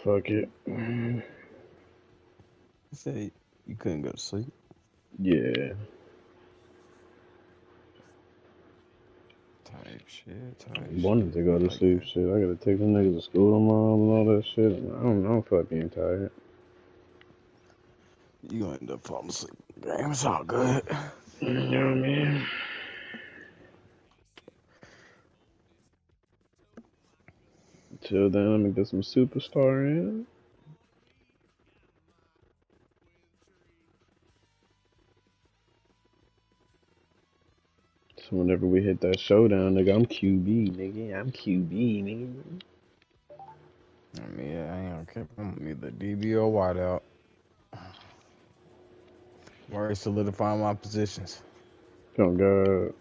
fuck it. You said you couldn't go to sleep. Yeah. Type shit. Wanted to go to Like sleep. that. Shit, I gotta take them niggas to school tomorrow and all that shit. I don't feel like being tired. You gonna end up falling asleep. Damn, it's all good. You know what I mean? Till then, let me get some superstar in. So whenever we hit that showdown, nigga, I'm QB, nigga. I'm QB, nigga. I mean, yeah, I ain't gonna care. I'm either DB or wideout. I'm already solidifying my positions. Oh God.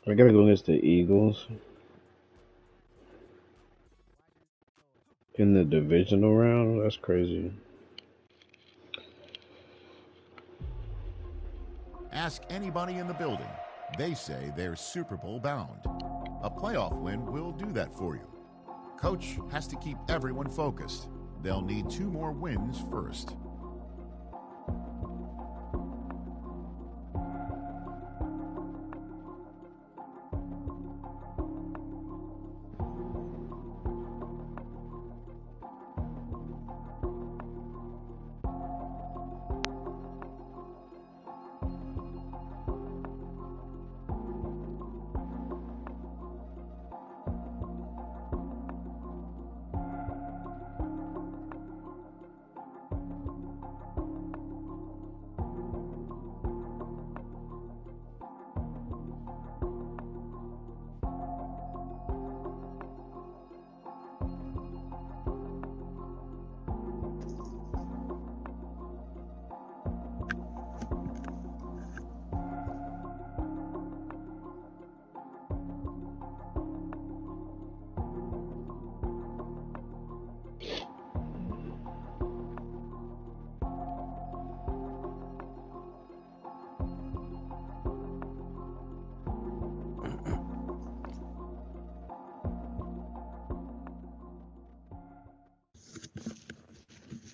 I gotta go against the Eagles in the divisional round. That's crazy. Ask anybody in the building. They say they're Super Bowl bound. A playoff win will do that for you. Coach has to keep everyone focused. They'll need 2 more wins first.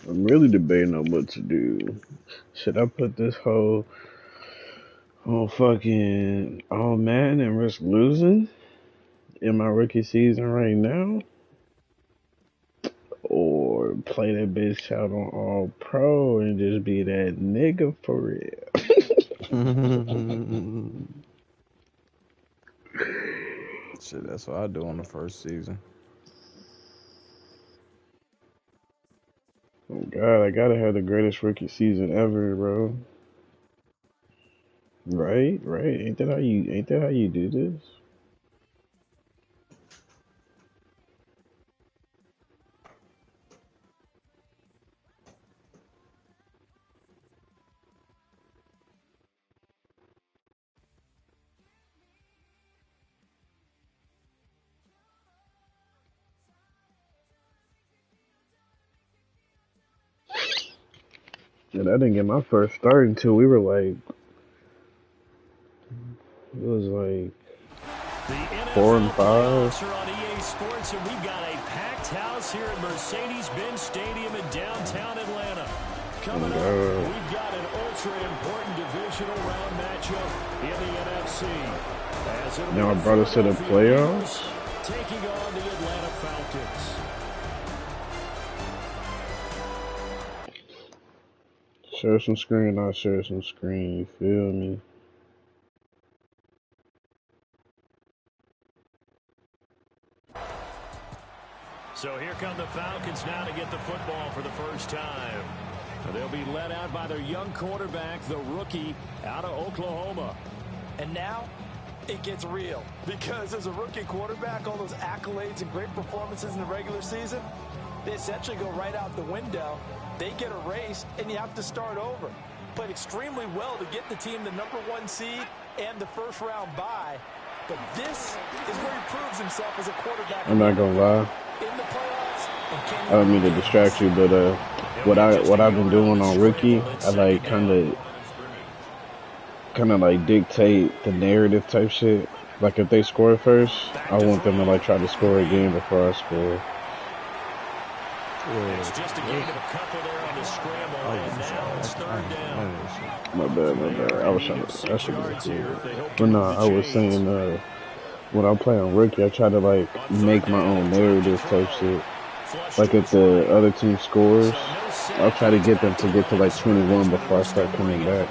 I'm really debating on what to do. Should I put this whole fucking all man and risk losing in my rookie season right now? Or play that bitch out on all pro and just be that nigga for real? Shit, that's what I do on the first season. Oh God, I gotta have the greatest rookie season ever, bro. Right, right. Ain't that how you do this? And I didn't get my first start until we were like, it was like The 4 and NFL 5. playoffs are on EA Sports, and we've got a packed house here at Mercedes-Benz Stadium in downtown Atlanta. Coming up, we've got an ultra-important divisional round matchup in the NFC. As Now I brought us to the playoffs. Taking on the Atlanta Falcons. Share some screen, I'll share some screen. You feel me? So here come the Falcons now to get the football for the first time. They'll be led out by their young quarterback, the rookie out of Oklahoma. And now it gets real, because as a rookie quarterback, all those accolades and great performances in the regular season, they essentially go right out the window. They get erased, and you have to start over. Played extremely well to get the team the #1 seed and the first-round bye. But this is where he proves himself as a quarterback. I'm not gonna lie. In the playoffs. I don't mean to distract you, but what I've been doing on rookie, I like kind of like dictate the narrative type shit. Like if they score first, I want them to like try to score again before I score. It's just a gain of a couple there on the scramble, and now it's third down. My bad. I was trying to. That should be cool. But no, I was saying when I play on rookie, I try to like make my own narrative type shit. Like if the other team scores, I'll try to get them to get to like 21 before I start coming back.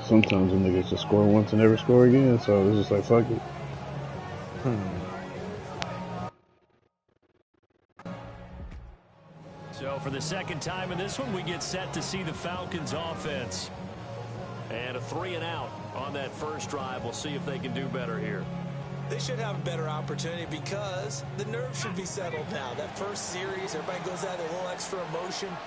Sometimes the niggas just score once and never score again, so it's just like, fuck it. So for the second time in this one, we get set to see the Falcons offense. And a 3-and-out on that first drive. We'll see if they can do better here. They should have a better opportunity because the nerves should be settled now. That first series, everybody goes out with a little extra emotion.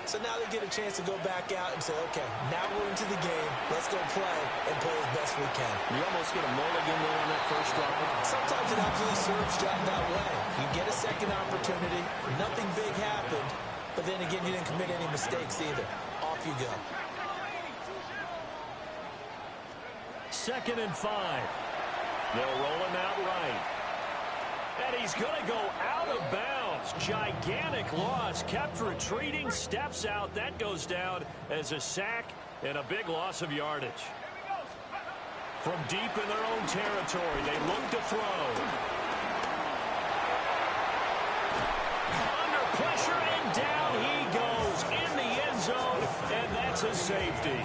So now they get a chance to go back out and say, okay, now we're into the game. Let's go play and play as best we can. You almost get a mulligan there on that first drive. Sometimes it absolutely serves John that way. You get a second opportunity. Nothing big happened. But then again, you didn't commit any mistakes either. Off you go. 2nd and 5. They'll roll him out right. And he's going to go out of bounds. Gigantic loss. Kept retreating. Steps out. That goes down as a sack and a big loss of yardage. From deep in their own territory, they look to throw. Under pressure, and down he goes in the end zone, and that's a safety.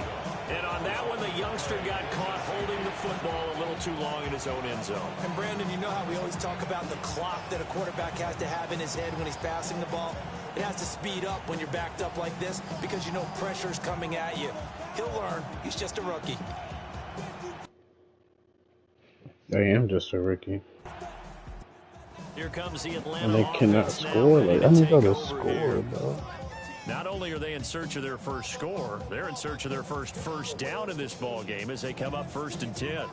And on that one, the youngster got caught holding the football a little too long in his own end zone. And Brandon, you know how we always talk about the clock that a quarterback has to have in his head when he's passing the ball? It has to speed up when you're backed up like this because you know pressure's coming at you. He'll learn. He's just a rookie. I am just a rookie. Here comes the Atlanta And they cannot score. Like, I need to score, bro. Not only are they in search of their first score, they're in search of their first down in this ball game as they come up 1st and 10.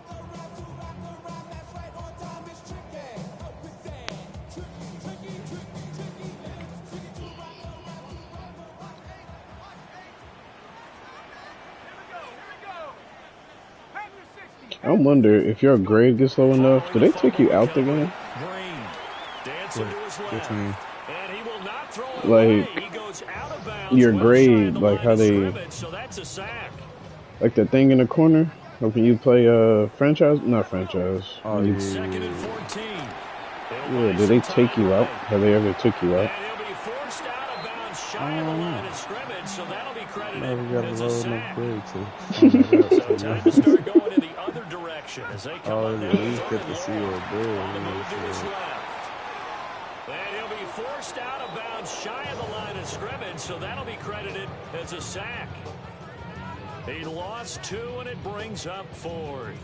I wonder if your grade gets low enough, do they take you out the game? Green dancing to his left, and he will not throw it away. He goes out of bounds. Your grade, like how they, so that's a sack. like the thing in the corner. Or can you play franchise? Not franchise. Oh, yeah. 2nd and 14. Yeah, do they take you out? Have they ever took you out? And he'll be forced out of bounds shy of the line of scrimmage, so that'll be credited as a sack. So time to start going in the other direction as they come on down. At least get to see your bill. And he'll be forced out of bounds shy of the line of scrimmage, so that'll be credited as a sack. He lost 2, and it brings up 4th.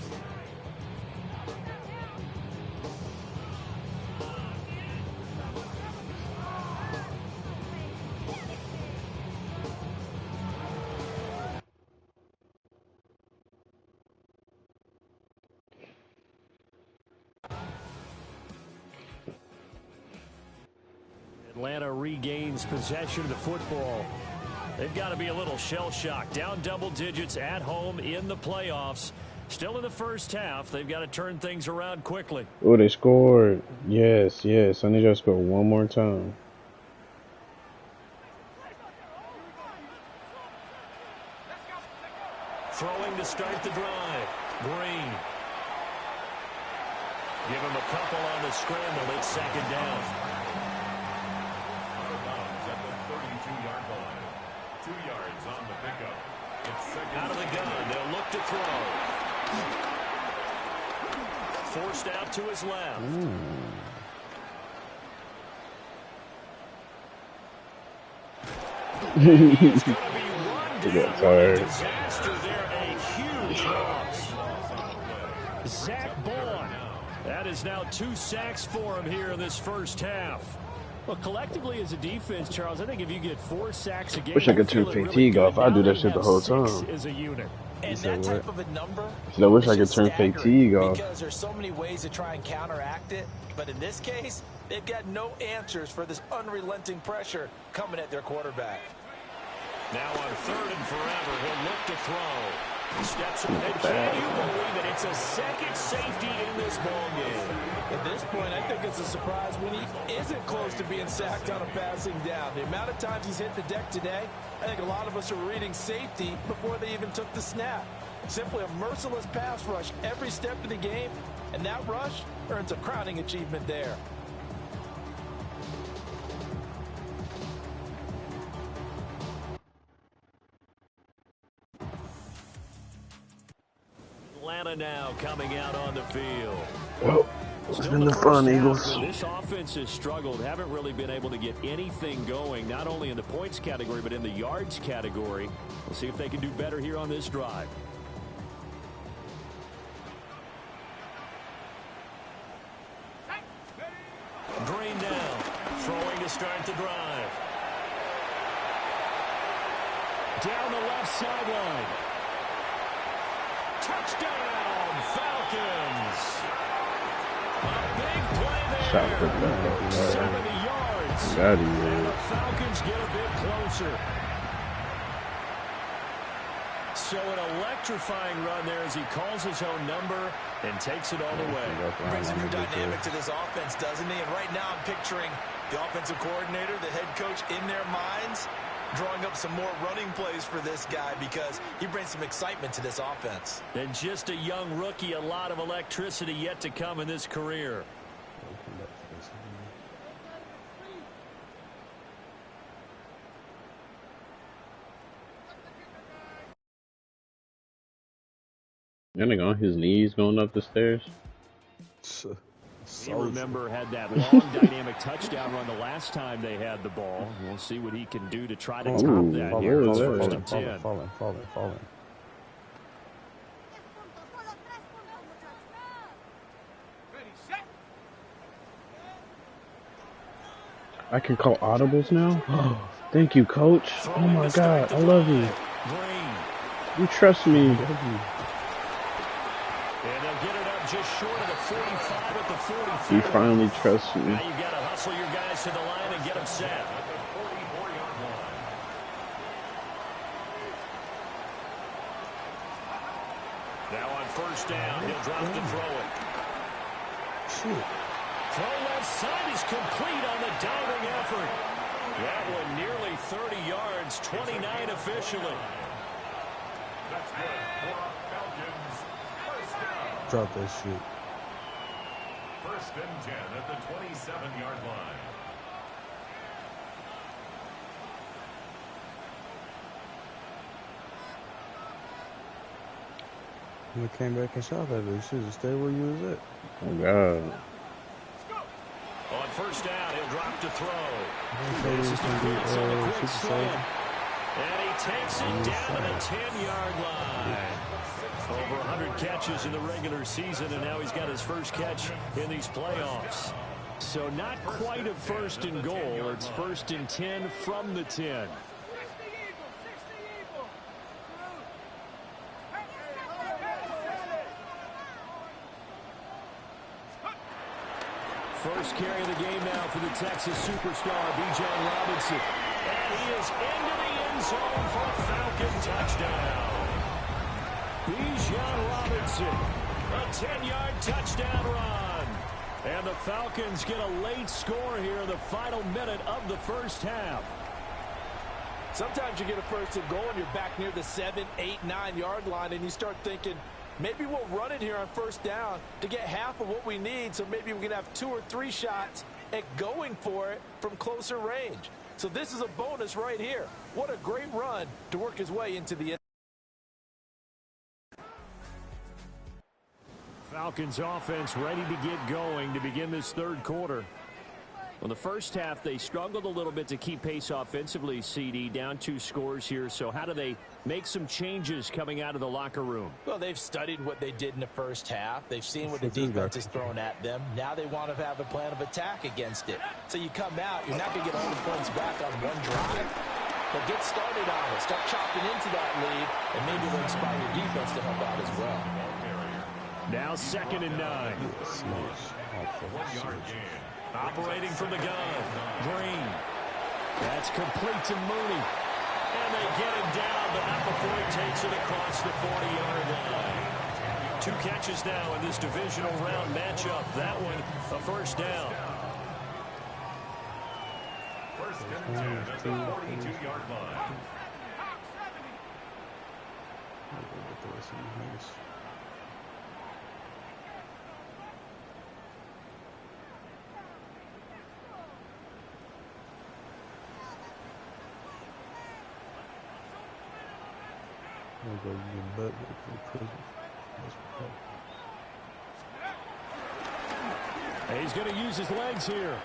Atlanta regains possession of the football. They've got to be a little shell-shocked. Down double digits at home in the playoffs. Still in the first half. They've got to turn things around quickly. Oh, they scored. Yes. I need you to score one more time. Throwing to start the drive. Green. couple on the scramble. It's second down. At the 32-yard line. 2 yards on the pickup. It's second. Out of the gun. They'll look to throw. Forced out to his left. He's going to be run down. Tired. Disaster there. A huge loss. Zach Bourne. That is now 2 sacks for him here in this first half. Well, collectively as a defense, Charles, I think if you get 4 sacks a game, Wish I could turn fatigue off. I do that shit the whole time. As a unit. And that type of a number, I wish I could turn fatigue off. because there's so many ways to try and counteract it. But in this case, they've got no answers for this unrelenting pressure coming at their quarterback. Now on 3rd and forever, he'll look to throw. Steps in. And can you believe it? It's a second safety in this ball game. At this point, I think it's a surprise when he isn't close to being sacked on a passing down. The amount of times he's hit the deck today, I think a lot of us are reading safety before they even took the snap. Simply a merciless pass rush every step of the game, and that rush earns a crowning achievement there. Atlanta now coming out on the field. Oh, it's been the fun, Eagles. This offense has struggled. Haven't really been able to get anything going, not only in the points category, but in the yards category. We'll see if they can do better here on this drive. Green now, throwing to start the drive. Down the left sideline. Touchdown, Falcons. A big play there. Shot put that 70 yards. That is. And the Falcons get a bit closer. So an electrifying run there as he calls his own number and takes it all the way. Brings a new dynamic to this offense, doesn't he? And right now I'm picturing the offensive coordinator, the head coach in their minds, drawing up some more running plays for this guy because he brings some excitement to this offense. And just a young rookie, a lot of electricity yet to come in this career. That nigga on his knees going up the stairs. You remember had that long dynamic touchdown run the last time they had the ball. We'll see what he can do to try to top that here. It's first and 10. Falling. I can call audibles now? Oh, thank you, coach. Oh my God, I love you. You trust me. And they'll get it up just short of the 45 at the 44. You finally trust me. Now you've got to hustle your guys to the line and get them set. Now on first down, he'll drop to throw it. Throw left side is complete on the diving effort. That one nearly 30 yards, 29 officially. That's good for Falcons. First down. Drop that shit. First and 10 at the 27-yard line. You came back and shot at it. You should have stayed where you was at. Oh God. On first down, he'll drop to throw. This is And he takes it down to the 10-yard line. Over 100 catches in the regular season, and now he's got his first catch in these playoffs. So not quite a first and goal. It's first and 10 from the 10. First carry of the game now for the Texas superstar, Bijan Robinson. And he is into the end zone for a Falcon touchdown. Bijan Robinson, a 10-yard touchdown run. And the Falcons get a late score here in the final minute of the first half. Sometimes you get a first and goal and you're back near the 7, 8, 9-yard line and you start thinking, Maybe we'll run it here on first down to get half of what we need, so maybe we can have 2 or 3 shots at going for it from closer range. So this is a bonus right here. What a great run to work his way into the end. Falcons offense ready to get going to begin this third quarter. Well, the first half, they struggled a little bit to keep pace offensively, CD, down 2 scores here. So how do they make some changes coming out of the locker room? Well, they've studied what they did in the first half. They've seen what the defense is throwing at them. Now they want to have a plan of attack against it. So you come out, you're not going to get all the points back on one drive. But get started on it. Start chopping into that lead, and maybe they'll inspire your defense to help out as well. Now 2nd and 9. Operating from the gun. Green. That's complete to Mooney. And they get him down, but not before he takes it across the 40-yard line. 2 catches now in this divisional round matchup. That one, a first down. First and 10 at the 42-yard line. He's going to use his legs here.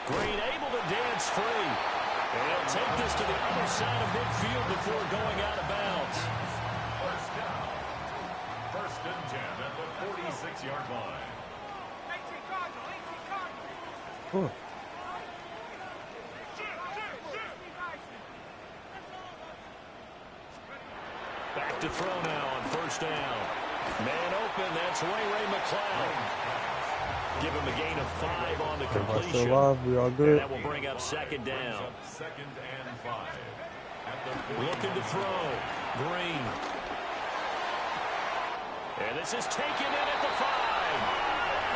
Green able to dance free. And he'll take this to the other side of midfield before going out of bounds. First down. First and 10 at the 46-yard line. Oh. Back to throw now on first down. Man open, that's Ray McCloud. Give him a gain of 5 on the completion. Still alive, we all good. And that will bring up 2nd down. 2nd and 5. Looking to throw. Green. And this is taken in at the 5.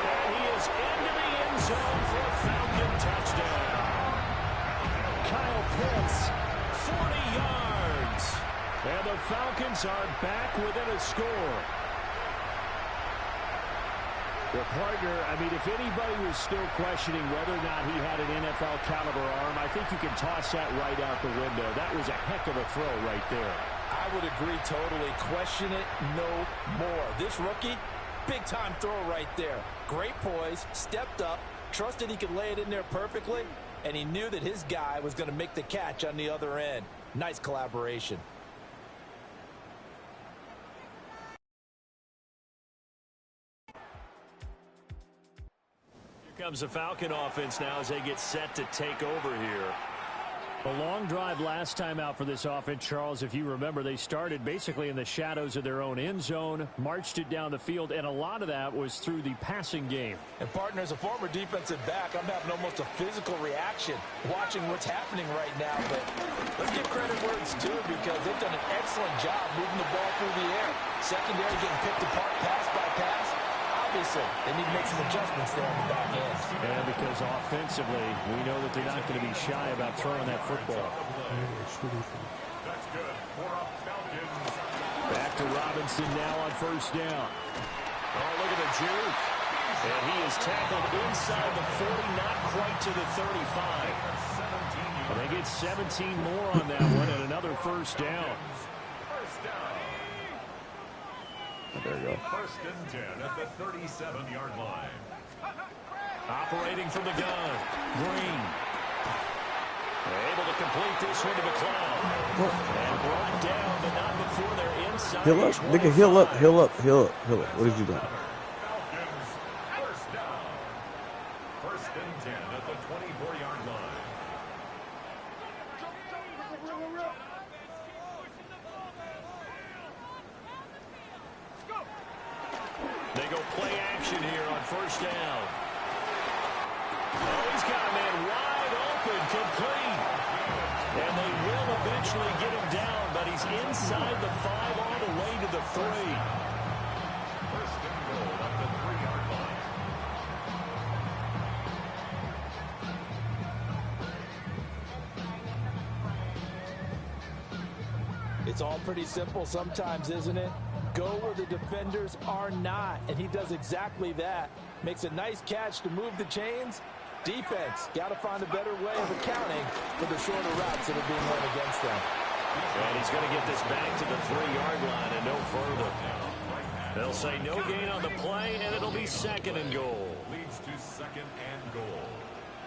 And he is into the end zone for a Falcon touchdown. Kyle Pitts, 40 yards. And the Falcons are back within a score. Well, partner, I mean, if anybody was still questioning whether or not he had an NFL caliber arm, I think you can toss that right out the window. That was a heck of a throw right there. I would agree totally. Question it no more. This rookie, big-time throw right there. Great poise, stepped up, trusted he could lay it in there perfectly, and he knew that his guy was going to make the catch on the other end. Nice collaboration. Comes the Falcon offense now as they get set to take over here. A long drive last time out for this offense, Charles. If you remember, they started basically in the shadows of their own end zone, marched it down the field, and a lot of that was through the passing game. And, partner, as a former defensive back, I'm having almost a physical reaction watching what's happening right now. But let's give credit where it's due because they've done an excellent job moving the ball through the air. Secondary getting picked apart pass by pass. Obviously, they need to make some adjustments there on the back end. And because offensively, we know that they're not going to be shy about throwing that football. That's good. 4 up Falcons. Back to Robinson now on first down. Oh, look at the juke. And he is tackled inside the 40, not quite to the 35. And they get 17 more on that one and another first down. First down. There you go. First and 10 at the 37-yard line. Operating from the gun. Green. Able to complete this one to McCloud. And brought down, but not before they're inside. Heal up. Nigga, heal up, heal up, heal up, heal up. What did you do? Falcons, first down. First and 10 at the 24-yard line. They go play action here on first down. Oh, he's got a man wide open, complete. And they will eventually get him down, but he's inside the 5 all the way to the 3. First and goal at the 3-yard line. It's all pretty simple sometimes, isn't it? Go where the defenders are not, and he does exactly that. Makes a nice catch to move the chains. Defense, got to find a better way of accounting for the shorter routes that are being run against them. And he's going to get this back to the 3-yard line and no further. They'll say no gain on the play, and it'll be 2nd and goal. Leads to 2nd and goal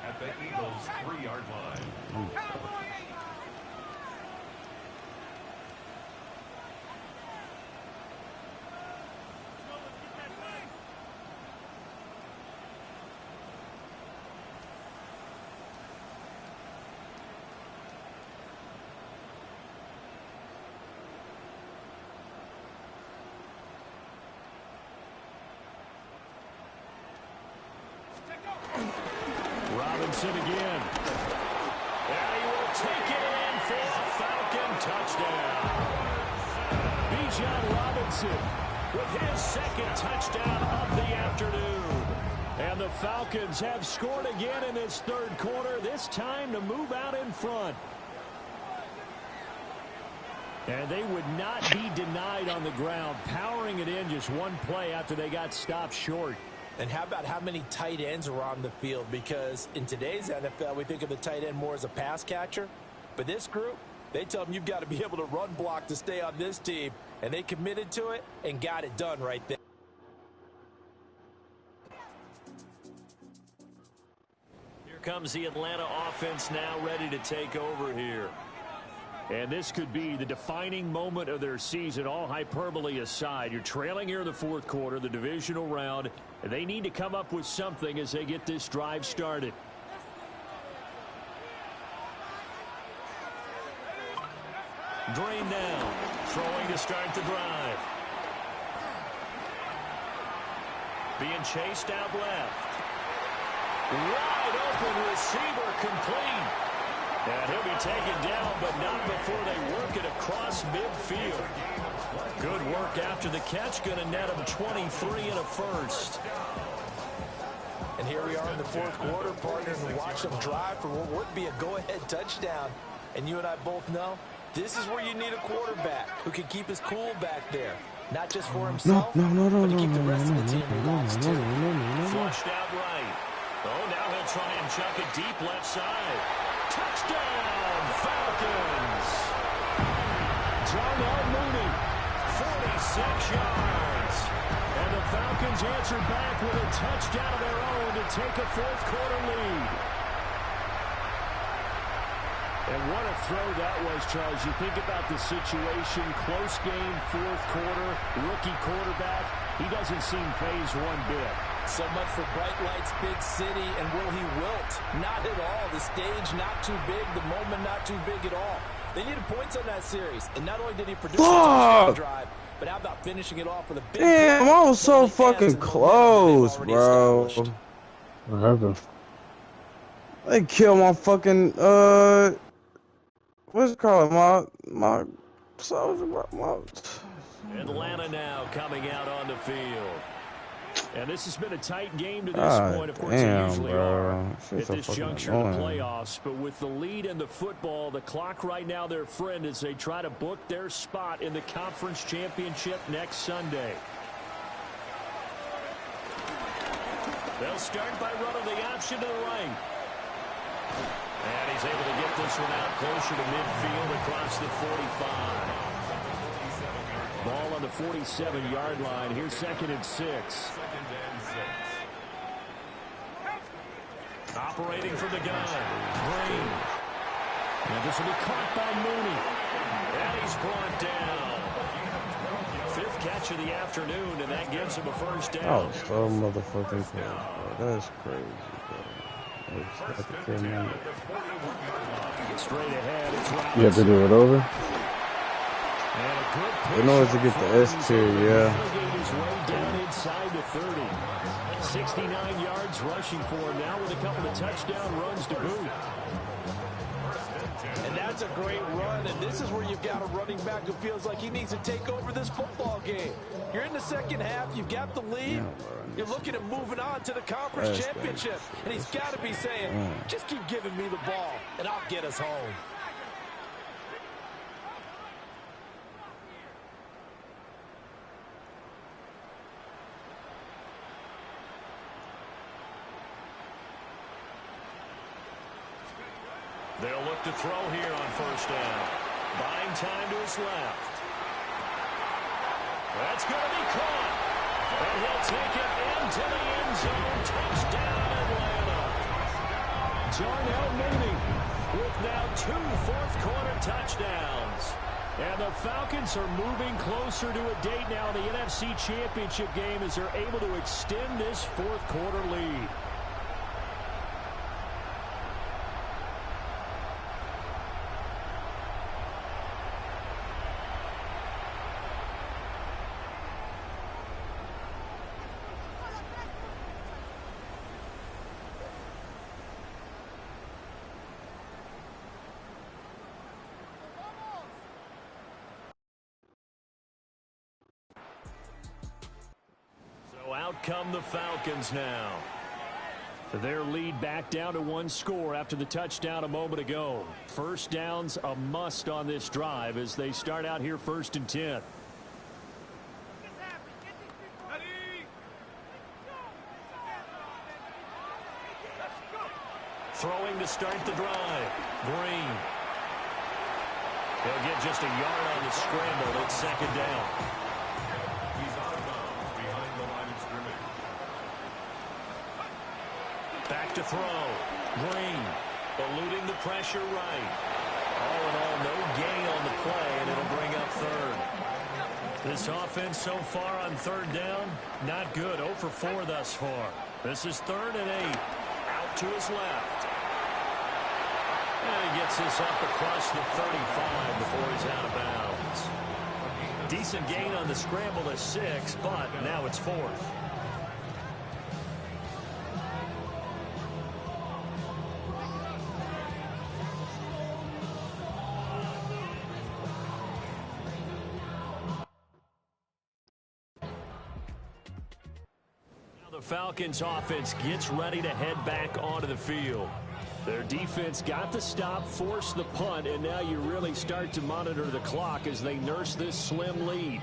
at the Eagles' 3-yard line. Robinson again. And he will take it in for a Falcon touchdown. Bijan Robinson with his 2nd touchdown of the afternoon. And the Falcons have scored again in this 3rd quarter, this time to move out in front. And they would not be denied on the ground, powering it in just one play after they got stopped short. And how about how many tight ends are on the field? Because in today's NFL, we think of the tight end more as a pass catcher. But this group, they tell them you've got to be able to run block to stay on this team. And they committed to it and got it done right there. Here comes the Atlanta offense now ready to take over here. And this could be the defining moment of their season, all hyperbole aside. You're trailing here in the 4th quarter, the divisional round. And they need to come up with something as they get this drive started. Green now, throwing to start the drive. Being chased out left. Wide open receiver complete. And he'll be taken down, but not before they work it across midfield. Good work after the catch. Going to net him 23 and a first. And here we are in the 4th quarter, partners, and watch them drive for what would be a go-ahead touchdown. And you and I both know this is where you need a quarterback who can keep his cool back there. Not just for himself, but to keep the rest of the team relaxed too. Flushed out right. Oh, now he'll try and chuck it deep left side. Touchdown, Falcons! Darnell Mooney, 46 yards. And the Falcons answer back with a touchdown of their own to take a 4th quarter lead. And what a throw that was, Charles. You think about the situation, close game, 4th quarter, rookie quarterback. He doesn't seem fazed one bit. So much for bright lights, big city, and will he wilt? Not at all. The stage not too big, the moment not too big at all. They needed points on that series, and not only did he produce a touchdown drive, but how about finishing it off with a big Damn, I was so fucking close, bro. What happened? They killed my fucking, what's it called? My soldier, my... Atlanta now coming out on the field. And this has been a tight game to this point. Of course, they usually are at this juncture of the playoffs. But with the lead in the football, the clock right now their friend as they try to book their spot in the conference championship next Sunday. They'll start by running the option to the right. And he's able to get this one out closer to midfield across the 45. Ball on the 47-yard line. Here's 2nd and 6. Operating from the gun. Green. And this will be caught by Mooney. And he's brought down. 5th catch of the afternoon, and that gives him a first down. Oh, so motherfucking cool, bro. That's crazy, bro. Straight ahead, it's Robinson. You have to do it over? In order to get the S tier, yeah. His way down inside the 30. 69 yards rushing for him now with a couple of touchdown runs to boot. And that's a great run, and this is where you've got a running back who feels like he needs to take over this football game. You're in the 2nd half, you've got the lead, you're looking at moving on to the conference championship, and he's got to be saying, just keep giving me the ball, and I'll get us home. They'll look to throw here on first down. Buying time to his left. That's going to be caught. And he'll take it into the end zone. Touchdown, Atlanta. Darnell Mooney with now 2 fourth-quarter touchdowns. And the Falcons are moving closer to a date now in the NFC Championship game as they're able to extend this fourth-quarter lead. Out come the Falcons now. Their lead back down to 1 score after the touchdown a moment ago. First down's a must on this drive as they start out here 1st and 10. Throwing to start the drive. Green. He'll get just a yard on the scramble. It's 2nd down. Back to throw. Green eluding the pressure right. All in all, no gain on the play, and it'll bring up 3rd. This offense so far on 3rd down, not good. 0 for 4 thus far. This is 3rd and 8. Out to his left. And he gets this up across the 35 before he's out of bounds. Decent gain on the scramble to 6, but now it's 4th. The Falcons offense gets ready to head back onto the field. Their defense got the stop, forced the punt, and now you really start to monitor the clock as they nurse this slim lead.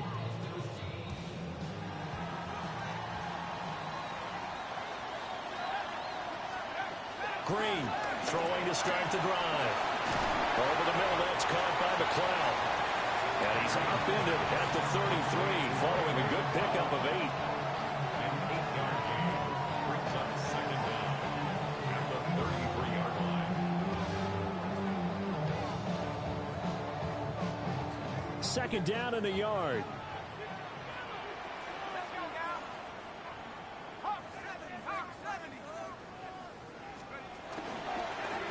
Green throwing to start the drive. Over the middle, that's caught by McLeod. And he's upended at the 33 following a good pickup of 8. 2nd down and a yard.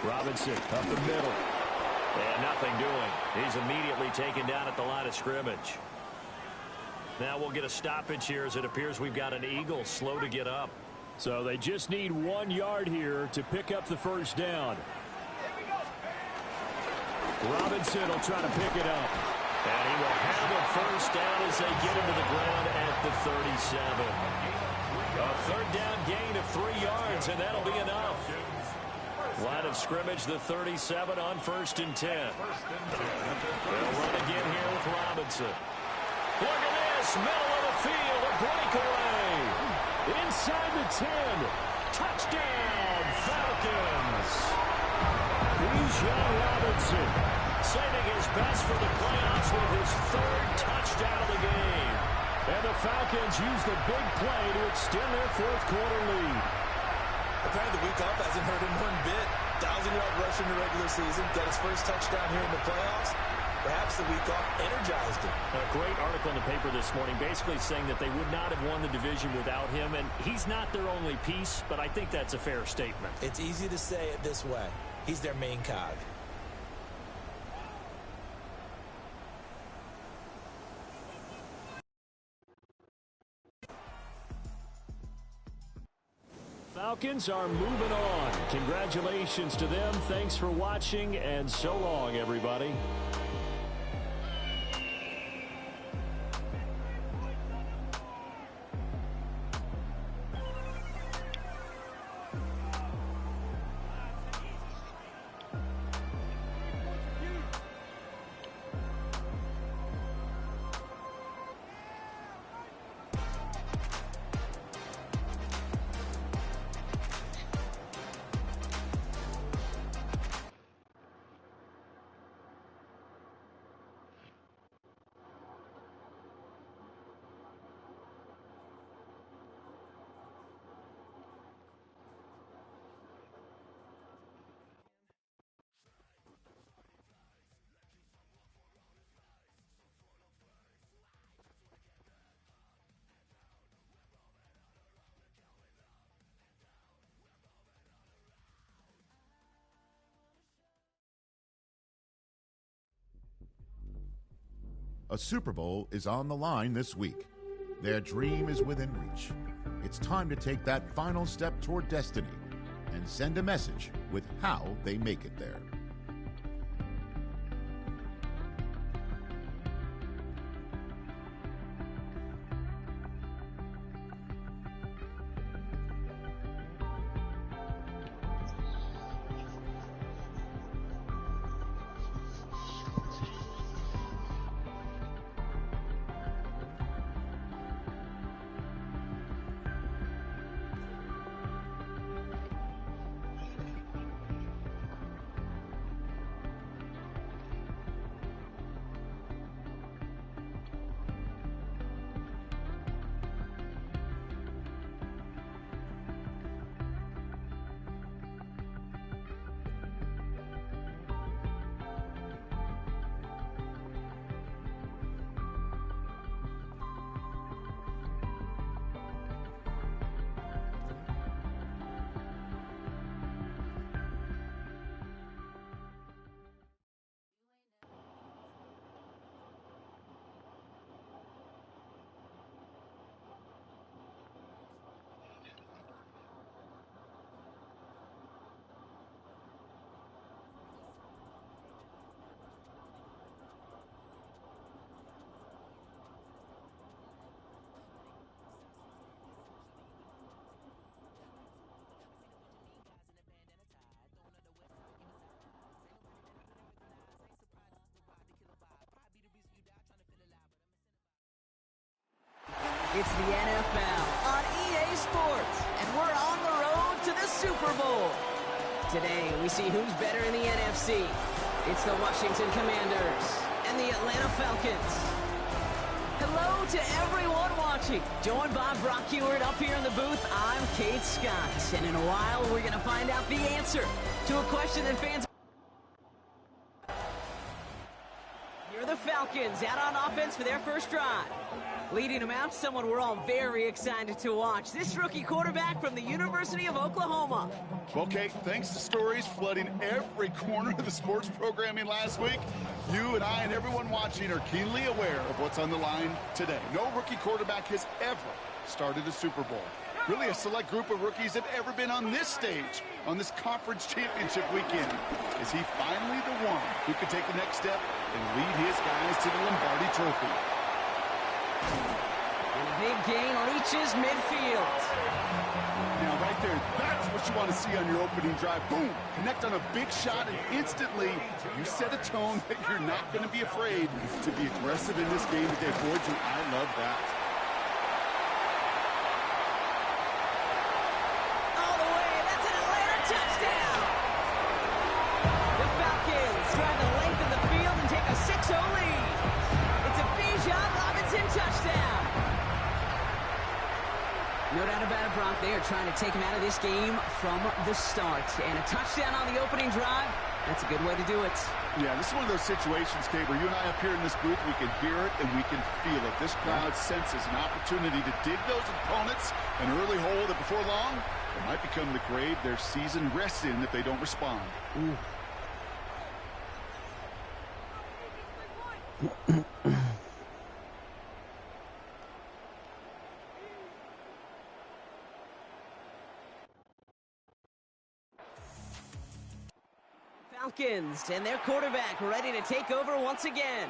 Robinson up the middle. And nothing doing. He's immediately taken down at the line of scrimmage. Now we'll get a stoppage here as it appears we've got an Eagle slow to get up. So they just need 1 yard here to pick up the first down. Robinson will try to pick it up. And he will have a first down as they get him to the ground at the 37. A 3rd down gain of 3 yards, and that'll be enough. Line of scrimmage, the 37 on 1st and 10. They'll run again here with Robinson. Look at this, middle of the field, a breakaway. Inside the 10. Touchdown, Falcons. Bijan Robinson saving his best for the playoffs with his 3rd touchdown of the game. And the Falcons use the big play to extend their 4th-quarter lead. Apparently the week off hasn't hurt him one bit. 1,000-yard rush in the regular season. Got his first touchdown here in the playoffs. Perhaps the week off energized him. A great article in the paper this morning basically saying that they would not have won the division without him. And he's not their only piece, but I think that's a fair statement. It's easy to say it this way. He's their main cog. Falcons are moving on. Congratulations to them. Thanks for watching, and so long, everybody. A Super Bowl is on the line this week. Their dream is within reach. It's time to take that final step toward destiny and send a message with how they make it there. It's the NFL on EA Sports, and we're on the road to the Super Bowl. Today, we see who's better in the NFC. It's the Washington Commanders and the Atlanta Falcons. Hello to everyone watching. Joined by Brock Ewart up here in the booth, I'm Kate Scott. And in a while, we're going to find out the answer to a question that fans... Here are the Falcons out on offense for their first drive. Leading them out, someone we're all very excited to watch. This rookie quarterback from the University of Oklahoma. Well, Kate, thanks to stories flooding every corner of the sports programming last week, you and I and everyone watching are keenly aware of what's on the line today. No rookie quarterback has ever started a Super Bowl. Really, a select group of rookies have ever been on this stage, on this conference championship weekend. Is he finally the one who can take the next step and lead his guys to the Lombardi Trophy? And a big gain reaches midfield. Now, right there, that's what you want to see on your opening drive. Boom! Connect on a big shot, and instantly you set a tone that you're not going to be afraid to be aggressive in this game today. Boy, do I love that. All the way, that's an Atlanta touchdown! The Falcons drive the length of the field and take a 6-0 lead. It's a Bijan Robinson touchdown. No doubt about it, Brock. They are trying to take him out of this game from the start. And a touchdown on the opening drive, that's a good way to do it. Yeah, this is one of those situations, Kate, where you and I up here in this booth, we can hear it and we can feel it. This crowd senses an opportunity to dig those opponents an early hole that before long, it might become the grave their season rests in if they don't respond. Ooh. Falcons and their quarterback ready to take over once again.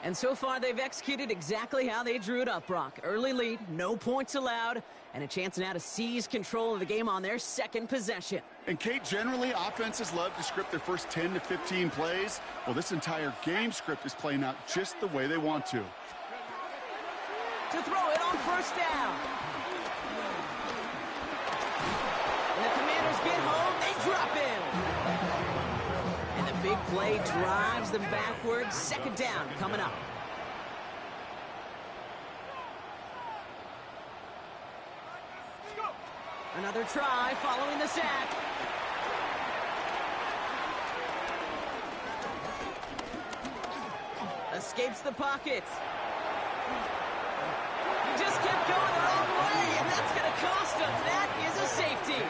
And so far, they've executed exactly how they drew it up, Brock. Early lead, no points allowed, and a chance now to seize control of the game on their second possession. And, Kate, generally, offenses love to script their first 10 to 15 plays. Well, this entire game script is playing out just the way they want to. To throw it on first down. And the Commanders get home, they drop him. And the big play drives them backwards. Second down coming up. Another try following the sack. Escapes the pocket. He just kept going the wrong way, and that's going to cost him. That is a safety.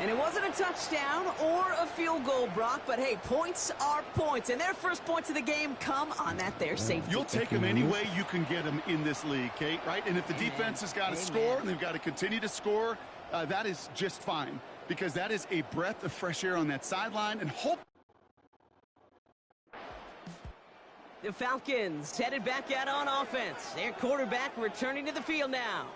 And it wasn't a touchdown or a field goal, Brock. But, hey, points are points. And their first points of the game come on that there safety. You'll take them any way you can get them in this league, Kate, right? And if the defense has got to score and they've got to continue to score, that is just fine. Because that is a breath of fresh air on that sideline. And hope. The Falcons headed back out on offense. Their quarterback returning to the field now.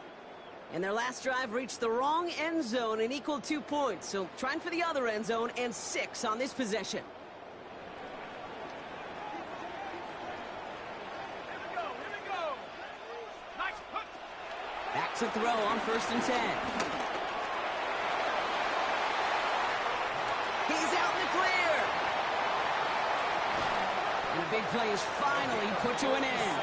And their last drive reached the wrong end zone and equaled 2 points. So trying for the other end zone and 6 on this possession. Here we go. Nice hook. Back to throw on 1st and 10. He's out in the clear. And the big play is finally put to an end.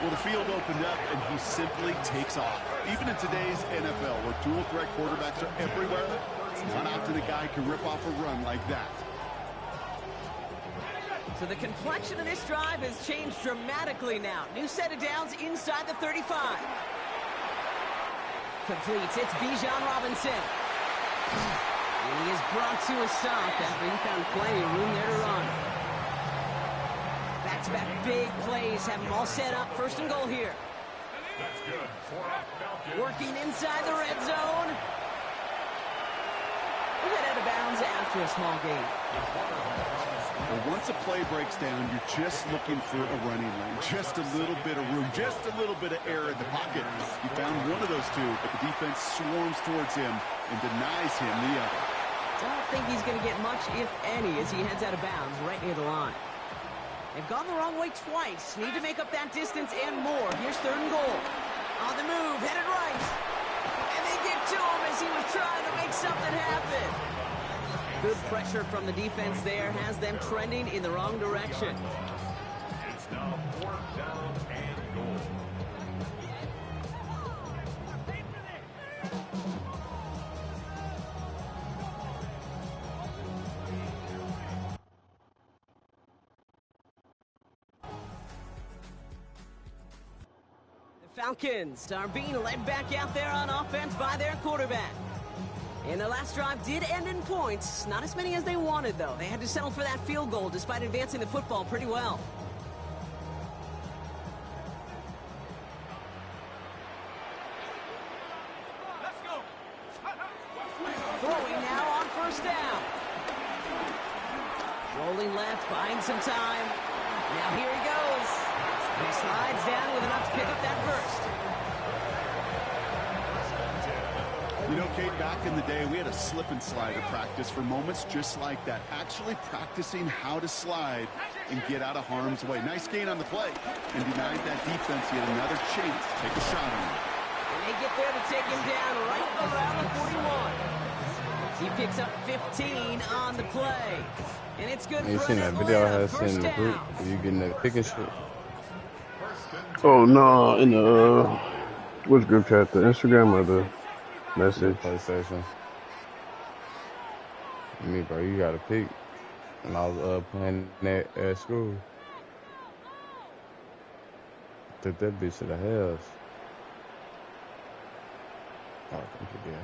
Well, the field opened up, and he simply takes off. Even in today's NFL, where dual-threat quarterbacks are everywhere, it's not often a guy can rip off a run like that. So the complexion of this drive has changed dramatically now. New set of downs inside the 35. Completes. It's Bijan Robinson. And he is brought to a stop after he found plenty of room there to run. Back-to-back big plays have them all set up. 1st and goal here. That's good. Working inside the red zone. We'll get out of bounds after a small gain. Well, once a play breaks down, you're just looking for a running lane. Just a little bit of room. Just a little bit of air in the pocket. He found one of those two, but the defense swarms towards him and denies him the other. Don't think he's going to get much, if any, as he heads out of bounds right near the line. They've gone the wrong way twice. Need to make up that distance and more. Here's 3rd and goal. On the move, headed right. And they get to him as he was trying to make something happen. Good pressure from the defense there has them trending in the wrong direction. It's now 4th down and goal. Falcons are being led back out there on offense by their quarterback. And their last drive did end in points. Not as many as they wanted, though. They had to settle for that field goal despite advancing the football pretty well. Let's go. Throwing now on 1st down. Rolling left, buying some time. Now here he goes. And he slides down with enough to pick up that 1st. You know, Kate, back in the day, we had a slip and slide at practice for moments just like that. Actually practicing how to slide and get out of harm's way. Nice gain on the play. And denied that defense yet another chance to take a shot on him. And they get there to take him down right around the 41. He picks up 15 on the play. And it's good You for seen that video I had seen in the 1st group? down. Where you getting that pick and shit? Oh no, in the which group chat? The Instagram or the message? PlayStation. Me, bro, you got a pick. And I was playing that at school. Took that bitch to the house. Oh, I think you did.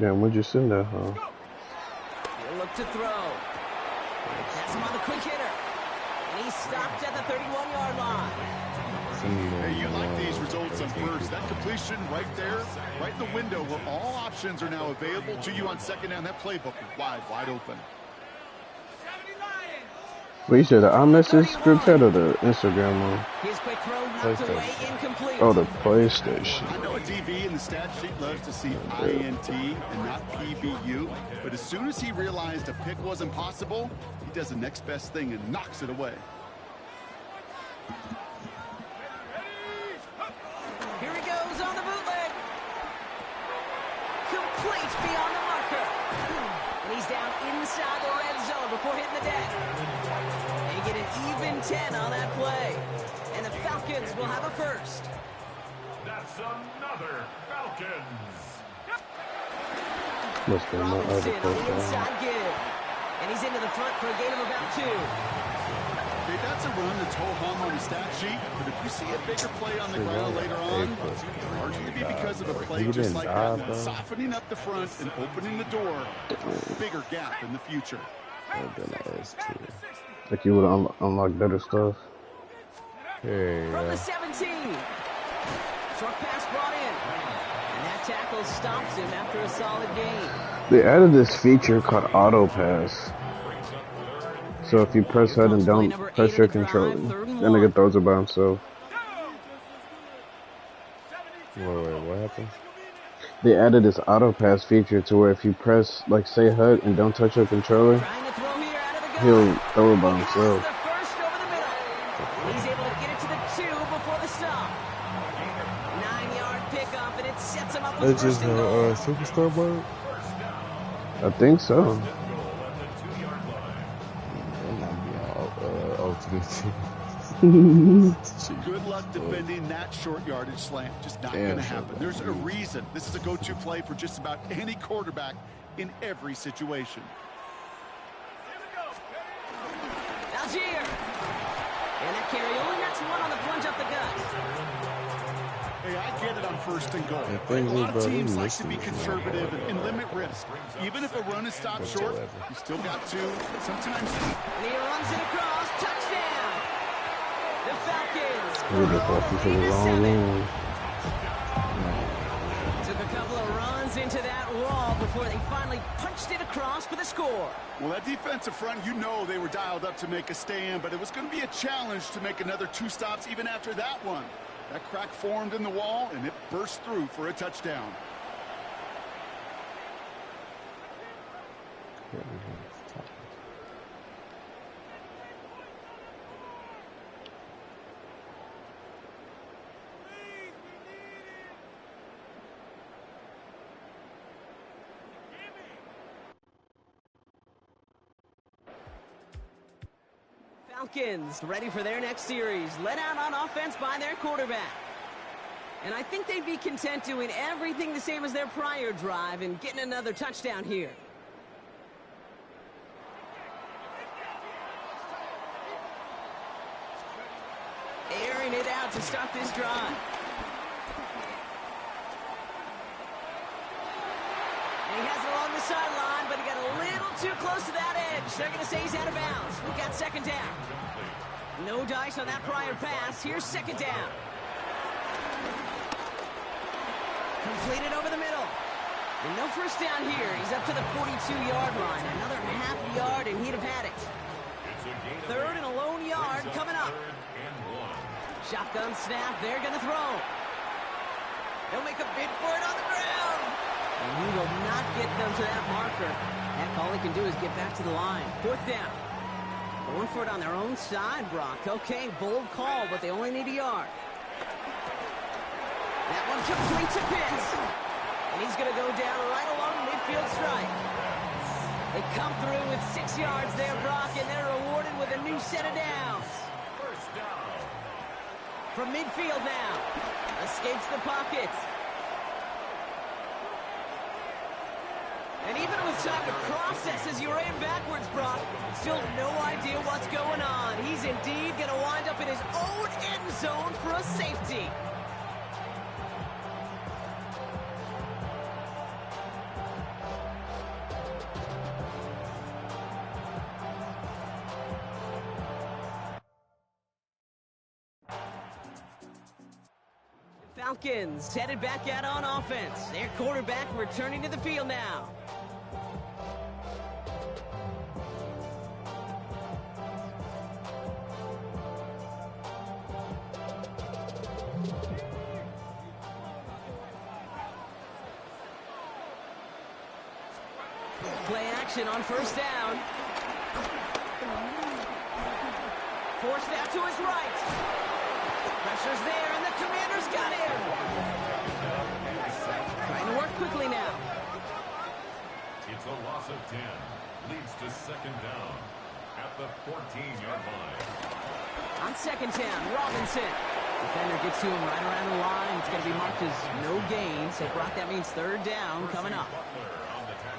Damn, where'd you send that, huh? He'll look to throw. That's him on the quick hitter. And he's stopped at the 31-yard line. Hey, you like these results on first. That completion right there, right in the window where all options are now available to you on 2nd down. That playbook wide open. Wait, you said the iMessage group chat or the Instagram one? His quick throw knocked away, incomplete. Oh, the PlayStation. I know a DB in the stat sheet loves to see INT and not PBU, but as soon as he realized a pick wasn't possible, he does the next best thing and knocks it away. Here he goes on the bootleg. Complete beyond the marker. And he's down inside the red zone before hitting the deck. They get an even 10 on that play. And the Falcons will have a 1st. That's another Falcons. Must be my other Robinson on the profile. inside give. And he's into the front for a gain of about 2. Okay, that's a run that's ho-hum on the stat sheet, but if you see a bigger play on the ground later on, run, largely be because of a play just like that one, softening up the front and opening the door for a bigger gap in the future. Like you would unlock better stuff. Hey, From the 17. Short pass brought in. And that tackle stops him after a solid gain. They added this feature called auto pass. So if you press HUD and don't press your controller, then it throws it by himself. wait, what happened? They added this auto pass feature to where if you press, like say HUD and don't touch your controller, he'll throw it by himself. And he's able to get it to the 2 before the stop. 9-yard pickup, and it sets him up with It's just first and goal. superstar mode? I think so. Good luck defending that short yardage slant. Just not going to happen. There's a reason. This is a go-to play for just about any quarterback in every situation. Algier. And that carry only nets one on the plunge up the gut. Hey, I get it on first and goal. A lot of teams like to be conservative and limit risk. Even if a run is stopped short, you still got two. Sometimes. And he runs it across. Touchdown. The Falcons. Took a couple of runs into that wall before they finally punched it across for the score. Well, that defensive front, you know they were dialed up to make a stand, but it was going to be a challenge to make another 2 stops even after that one. That crack formed in the wall, and it burst through for a touchdown. Falcons ready for their next series, led out on offense by their quarterback. And I think they'd be content doing everything the same as their prior drive and getting another touchdown here. Airing it out to start this drive. And he has it along the sideline, but he got a little too close to that edge. They're going to say he's out of bounds. We've got second down. No dice on that prior pass. Here's second down. Completed over the middle. And no first down here. He's up to the 42-yard line. Another half yard, and he'd have had it. Third and a lone yard coming up. Shotgun snap. They're going to throw. They'll make a bid for it on the ground. And he will not get them to that marker. Heck, all he can do is get back to the line. Fourth down. Going for it on their own side, Brock. Okay, bold call, but they only need a yard. That one complete to Pitts. And he's going to go down right along the midfield stripe. They come through with 6 yards there, Brock, and they're rewarded with a new set of downs. First down. From midfield now. Escapes the pocket. And even with time to process as you ran backwards, Brock, still no idea what's going on. He's indeed going to wind up in his own end zone for a safety. Falcons headed back out on offense. Their quarterback returning to the field now. Play action on first down. Forced out to his right. Pressure's there, and the Commander's got him. Trying to work quickly now. It's a loss of 10. Leads to second down at the 14-yard line. On second down, Robinson. Defender gets to him right around the line. It's going to be marked as no gain. So, Brock, that means third down coming up.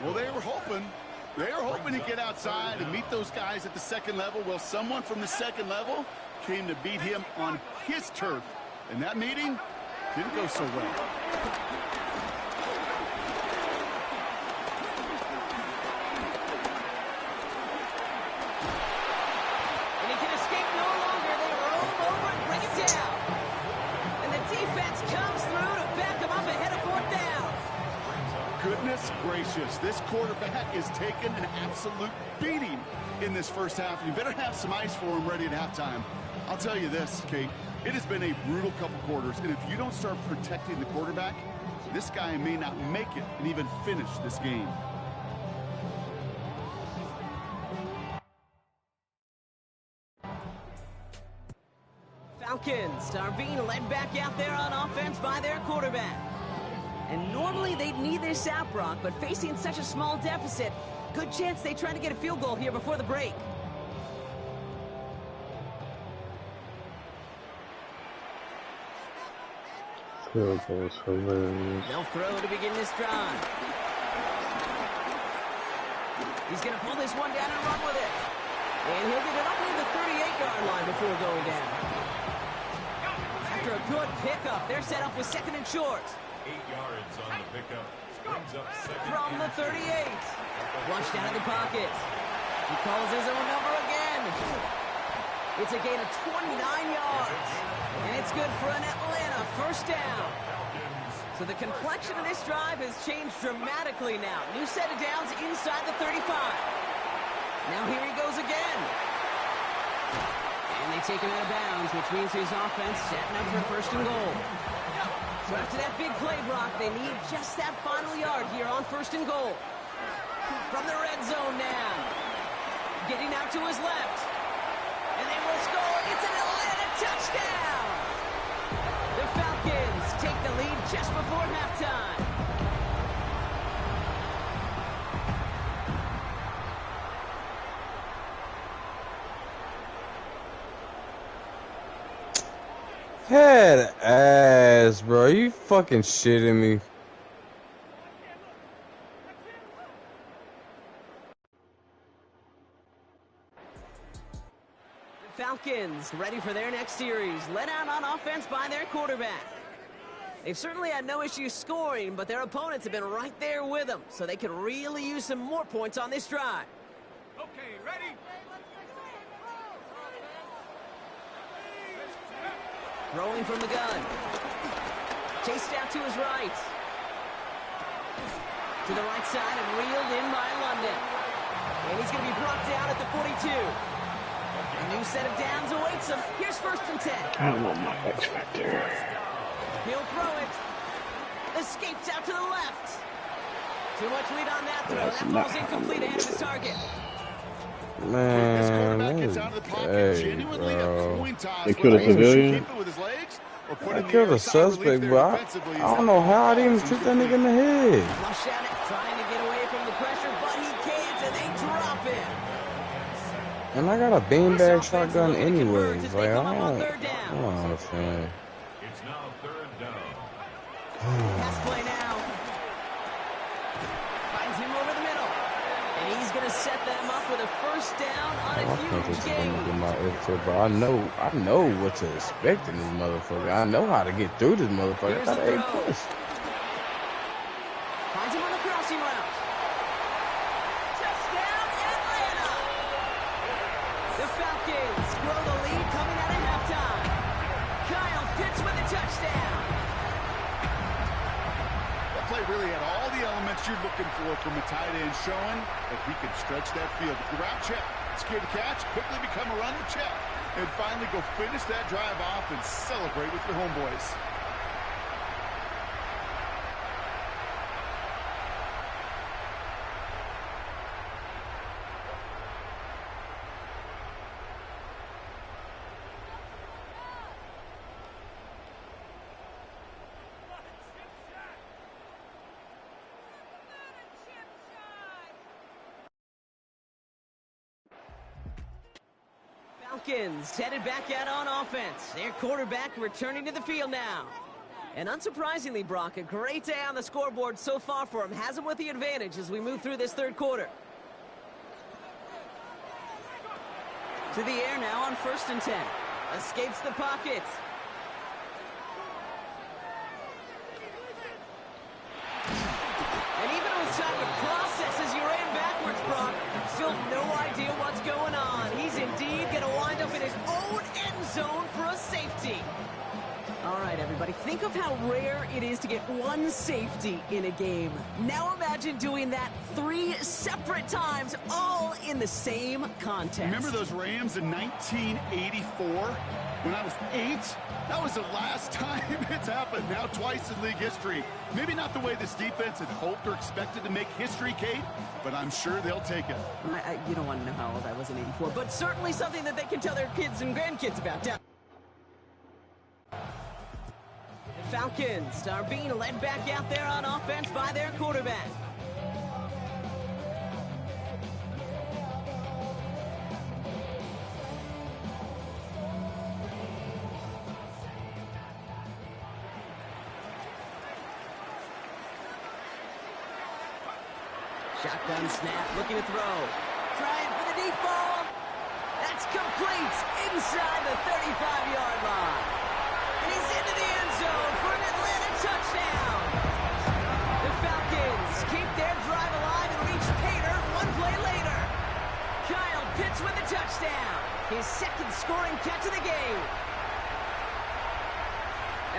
Well, they were hoping to get outside and meet those guys at the second level. Well, someone from the second level came to beat him on his turf. And that meeting Didn't go so well. And he can escape no longer. They roll him over and bring it down. And the defense comes through to back him up ahead of 4th down. Goodness gracious, this quarterback is taking an absolute beating in this first half. You better have some ice for him ready at halftime. I'll tell you this, Kate, it has been a brutal couple quarters, and if you don't start protecting the quarterback, this guy may not make it and even finish this game. Falcons are being led back out there on offense by their quarterback. And normally they'd need this out, Brock, but facing such a small deficit, good chance they try to get a field goal here before the break. Field goal's hilarious. They'll throw to begin this drive. He's going to pull this one down and run with it. And he'll get it up near the 38-yard line before going down. After a good pickup, they're set up with 2nd and short. 8 yards on the pickup. Brings up 2nd From the 38. Flushed out of the pocket. He calls his own number again. It's a gain of 29 yards. And it's good for an Atlanta 1st down. So the complexion of this drive has changed dramatically now. New set of downs inside the 35. Now here he goes again. And they take him out of bounds, which means his offense setting up for 1st and goal. So after that big play, Brock, they need just that final yard here on 1st and goal. From the red zone now. Getting out to his left. And they will score. It's an Atlanta touchdown. The Falcons take the lead just before halftime. Head ass, bro. You fucking shitting me. Falcons ready for their next series, led out on offense by their quarterback. They've certainly had no issues scoring, but their opponents have been right there with them, so they could really use some more points on this drive. Okay, ready? Throwing from the gun. Chased out to his right. To the right side and reeled in by London. And he's going to be brought down at the 42. A new set of downs awaits him. Here's 1st and 10. I want my X Factor. He'll throw it. Escapes out to the left. Too much lead on that throw. That's That ball's incomplete ahead of his target. Man, that is hey, bro. They killed a civilian? I killed a suspect, but I don't know how I didn't even shoot that nigga in the head. Flush at it, trying to get away from the pressure, but he can't, and they drop it. And I got a beanbag shotgun anyways. Like, I don't understand. It's now 3rd down. Pass play now. Finds him over the middle. And he's going to set them up with a 1st down on a huge game. But I know what to expect in this motherfucker. I know how to get through this motherfucker. Here's the throw. Finds him on the crossing route. Touchdown, Atlanta! The Falcons grow the lead coming out of halftime. Kyle Pitts with a touchdown. That play really had all the elements you're looking for from a tight end, showing that he could stretch that field. The route check, scared to catch, quickly become a runner check, and finally go finish that drive off and celebrate with your homeboys. Falcons headed back out on offense. Their quarterback returning to the field now. And unsurprisingly, Brock, a great day on the scoreboard so far for him. Has him with the advantage as we move through this 3rd quarter. To the air now on 1st and 10. Escapes the pocket. Think of how rare it is to get one safety in a game. Now imagine doing that 3 separate times, all in the same contest. Remember those Rams in 1984? When I was 8? That was the last time it's happened. Now twice in league history. Maybe not the way this defense had hoped or expected to make history, Kate, but I'm sure they'll take it. You don't want to know how old I was in 84, but certainly something that they can tell their kids and grandkids about. The Falcons are being led back out there on offense by their quarterback. Shotgun snap, looking to throw. Trying for the deep ball. That's complete inside the 35-yard line. And he's into the end zone for an Atlanta touchdown. The Falcons keep their drive alive and reach Pater one play later. Kyle Pitts with the touchdown. His second scoring catch of the game.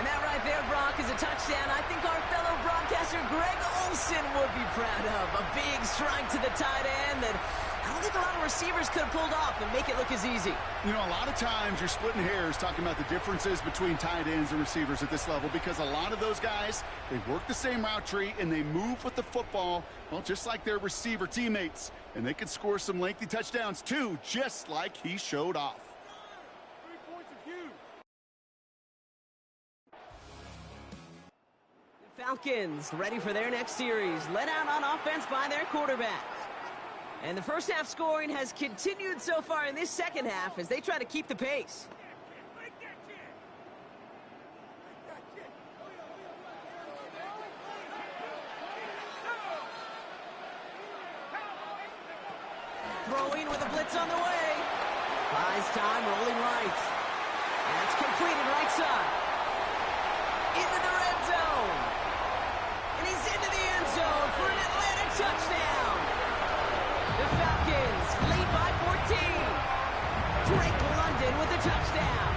And that right there, Brock, is a touchdown I think our fellow broadcaster Greg Olsen would be proud of. A big strike to the tight end that I don't think a lot of receivers could have pulled off and make it look as easy. You know, a lot of times you're splitting hairs talking about the differences between tight ends and receivers at this level because a lot of those guys, they work the same route tree and they move with the football, well, just like their receiver teammates. And they can score some lengthy touchdowns too, just like he showed off. 3 points of you. Falcons ready for their next series, led out on offense by their quarterback. And the first half scoring has continued so far in this second half as they try to keep the pace. Throwing with a blitz on the way. Buys time, rolling right. And it's completed right side. Into the red zone. And he's into the end zone for an Atlanta touchdown. The Falcons lead by 14. Drake London with the touchdown.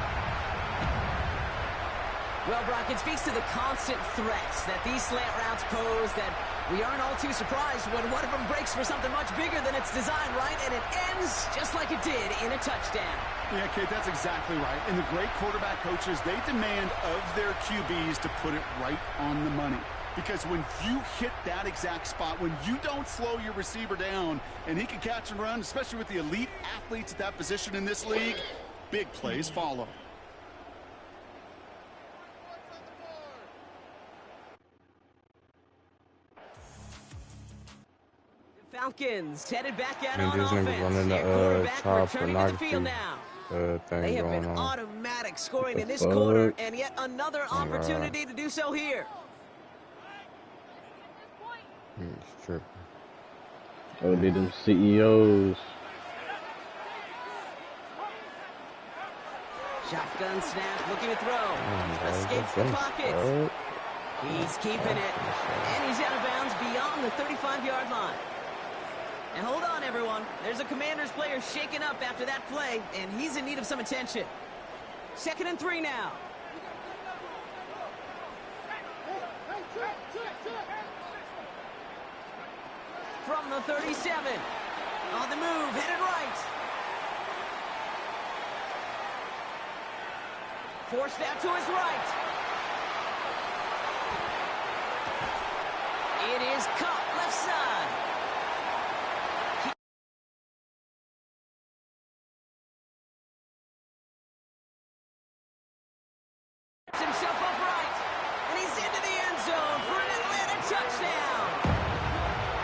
Well, Brock, it speaks to the constant threats that these slant routes pose that we aren't all too surprised when one of them breaks for something much bigger than its design, right? And it ends just like it did in a touchdown. Yeah, Kate, that's exactly right. And the great quarterback coaches, they demand of their QBs to put it right on the money. Because when you hit that exact spot, when you don't slow your receiver down and he can catch and run, especially with the elite athletes at that position in this league, big plays follow. Falcons headed back out And on these niggas offense. running Their the quarterback child returning to the field pornography now. thing They have going been on. automatic scoring in this fuck? quarter, and yet another opportunity to do so here. It's tripping. That would be them CEOs. Shotgun snap, looking to throw. Escapes the pocket. He's keeping it, and he's out of bounds beyond the 35-yard line. And hold on, everyone. There's a Commanders player shaken up after that play, and he's in need of some attention. 2nd and 3 now. From the 37. On the move, headed right. Forced out to his right. It is caught left side. Keeps himself upright, and he's into the end zone for an Atlanta touchdown.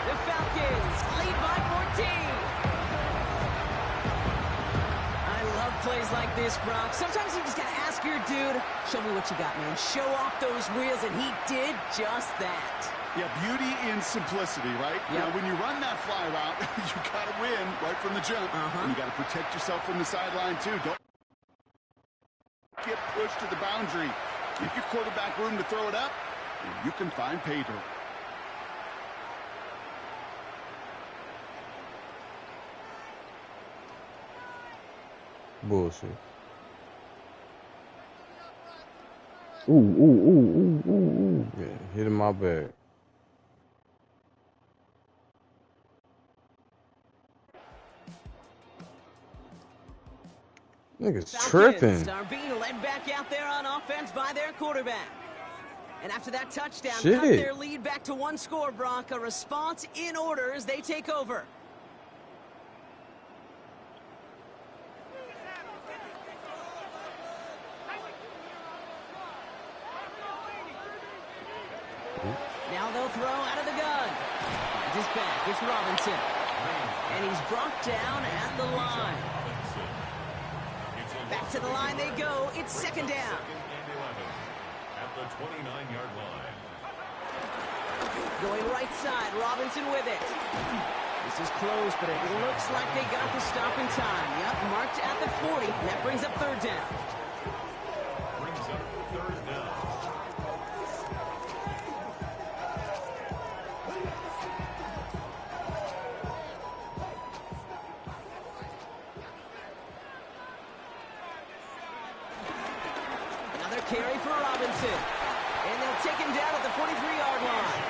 The Falcons lead by 14. I love plays like this, Brock. Sometimes you just gotta ask your dude, show me what you got, man. Show off those wheels, and he did just that. Yeah, beauty in simplicity, right? Yep. Now, when you run that fly route, you got to win right from the jump. And you got to protect yourself from the sideline, too. Don't get pushed to the boundary. Give your quarterback room to throw it up, and you can find pay dirt. Bullshit. Ooh, ooh, ooh, ooh, ooh, ooh. Yeah, hit in my bag. Niggas Falcons tripping. are being led back out there on offense by their quarterback. And after that touchdown, cut Shit. their lead back to one score, Brock. A response in order as they take over. Now they'll throw out of the gun. Finds his back. It's Robinson. And he's brought down at the line. Back to the line they go. It's second down. At the 29-yard line. Going right side. Robinson with it. This is close, but it looks like they got the stop in time. Yep, marked at the 40. And that brings up third down. Brings up third down. Another carry for Robinson. And they'll take him down at the 43-yard line.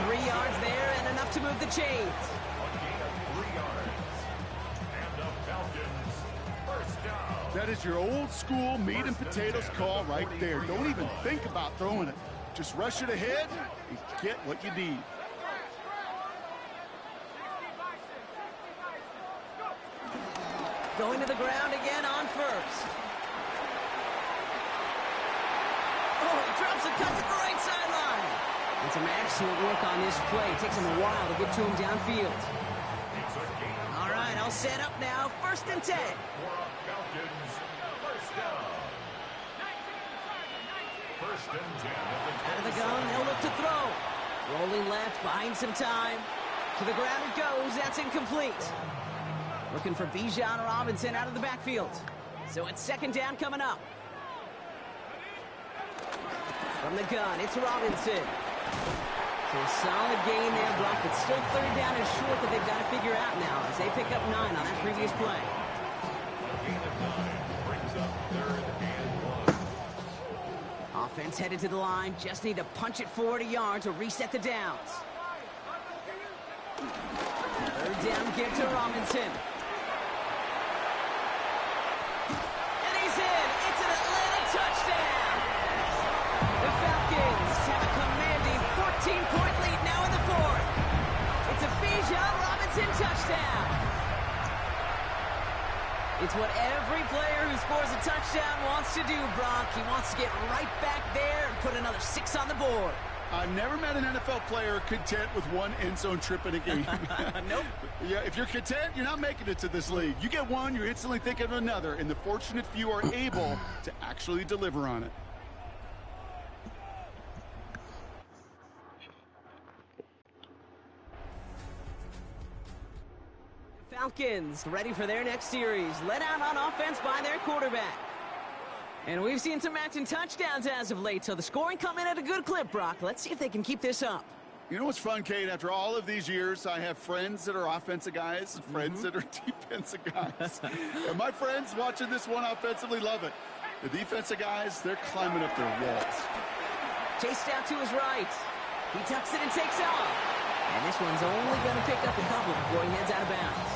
3 yards there and enough to move the chains. A gain of 3 yards. And the Falcons first down. That is your old school meat and potatoes call right there. Don't even think about throwing it. Just rush it ahead and get what you need. Going to the ground again on first. Oh, he drops a cut to the right sideline. And some excellent work on this play. It takes him a while to get to him downfield. All right, I'll set up now. 1st and 10. Falcons first down. First and 10. Out of the gun, they'll look to throw. Rolling left, buying some time. To the ground it goes. That's incomplete. Looking for Bijan Robinson out of the backfield. So it's second down coming up. From the gun, it's Robinson. So a solid gain there, Brock, but still third down is short that they've got to figure out now as they pick up 9 on that previous play. Gain of 9 brings up third and 1. Offense headed to the line. Just need to punch it forward a yard to reset the downs. Third down, give to Robinson. And he's in. It's an Atlanta touchdown. The Falcons have a commanding 14-point lead now in the 4th. It's a Bijan Robinson touchdown. It's what every player who scores a touchdown wants to do, Brock. He wants to get right back there and put another 6 on the board. I've never met an NFL player content with one end zone trip in a game. Nope. Yeah, if you're content, you're not making it to this league. You get one, you're instantly thinking of another, and the fortunate few are able to actually deliver on it. Falcons ready for their next series. Led out on offense by their quarterback. And we've seen some matching touchdowns as of late, so the scoring coming at a good clip, Brock. Let's see if they can keep this up. You know what's fun, Kate? After all of these years, I have friends that are offensive guys and friends that are defensive guys. And my friends watching this one offensively love it. The defensive guys, they're climbing up their walls. Chased out to his right. He tucks it and takes off. And this one's only going to pick up a couple before he heads out of bounds.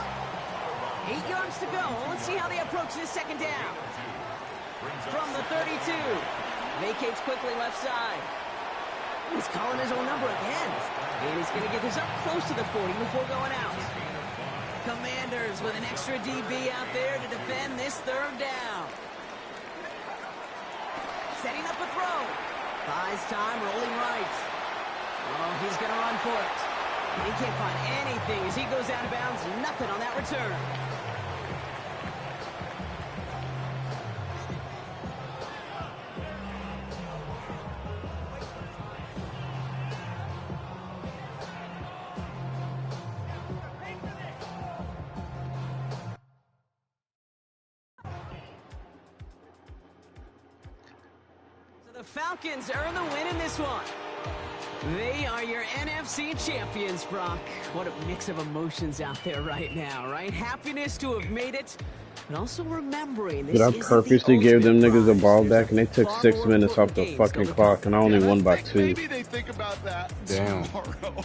8 yards to go. Let's see how they approach this second down. From the 32. Vacates quickly left side. He's calling his own number again. And he's going to get this up close to the 40 before going out. Commanders with an extra DB out there to defend this third down. Setting up a throw. Buys time, rolling right. Oh, he's going to run for it. He can't find anything as he goes out of bounds. Nothing on that return. So the Falcons earn the win in this one. They are your NFC champions, Brock. What a mix of emotions out there right now, right? Happiness to have made it, but also remembering this Dude, I isn't the purposely gave them ultimate niggas the prize. ball There's back, and they took far 6 more minutes off important the games still fucking to come. clock, and I only won by 2. Maybe they think about that Damn. tomorrow.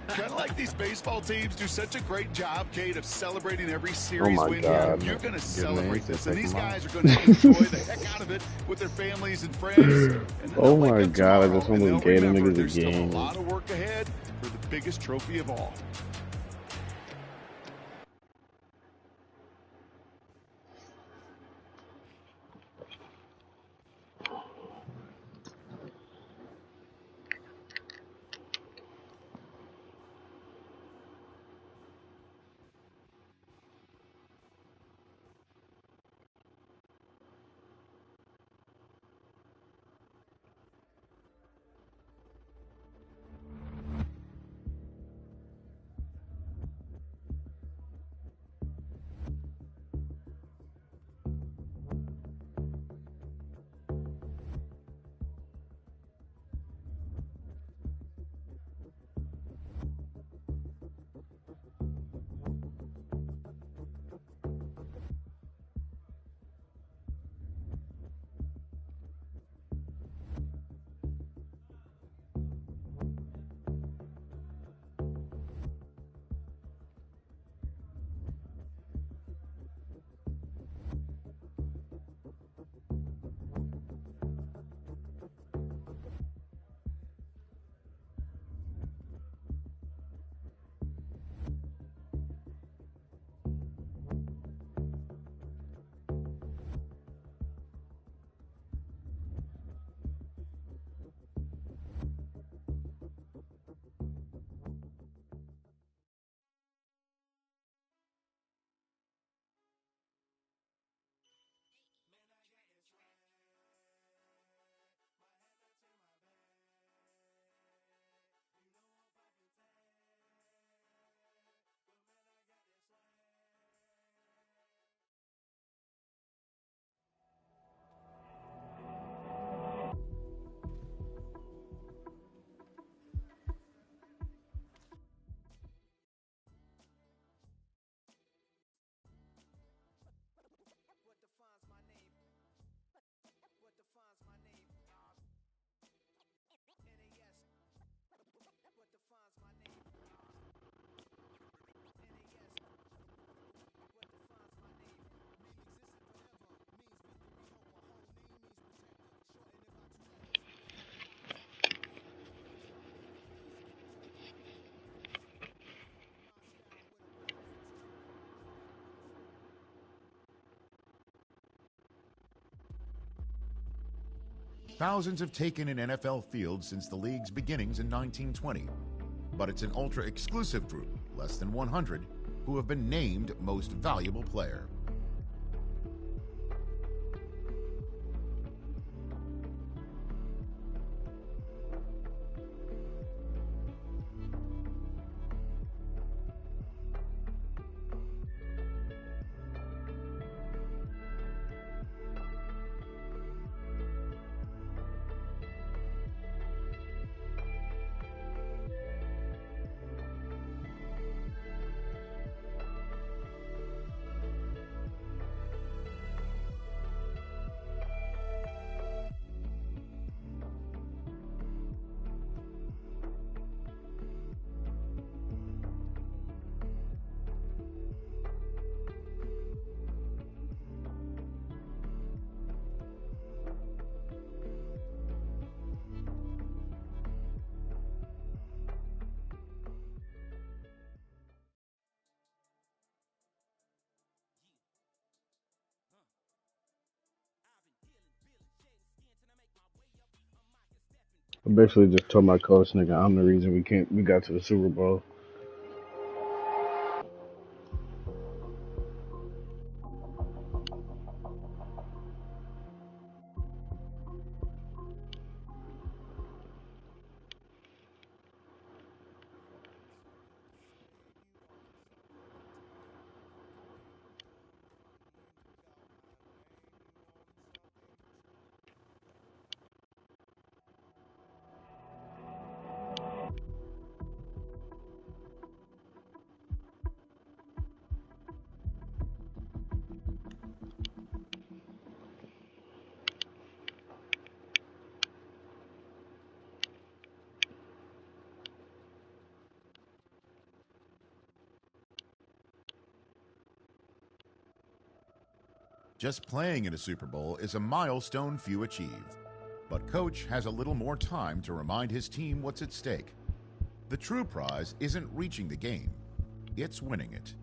Kind of like these baseball teams do such a great job, Kate, of celebrating every Oh series my win. God. You're going to Good celebrate names, this, they and take these them out. guys are going to enjoy the heck out of it with their families and friends. And then Oh they'll wake my up God, I tomorrow just and almost they'll gave them remember niggas a there's still a game. lot of work ahead for the biggest trophy of all. Thousands have taken an NFL field since the league's beginnings in 1920. But it's an ultra-exclusive group, less than 100, who have been named Most Valuable Player. I basically just told my coach, nigga, I'm the reason we got to the Super Bowl. Just playing in a Super Bowl is a milestone few achieve. But Coach has a little more time to remind his team what's at stake. The true prize isn't reaching the game, it's winning it.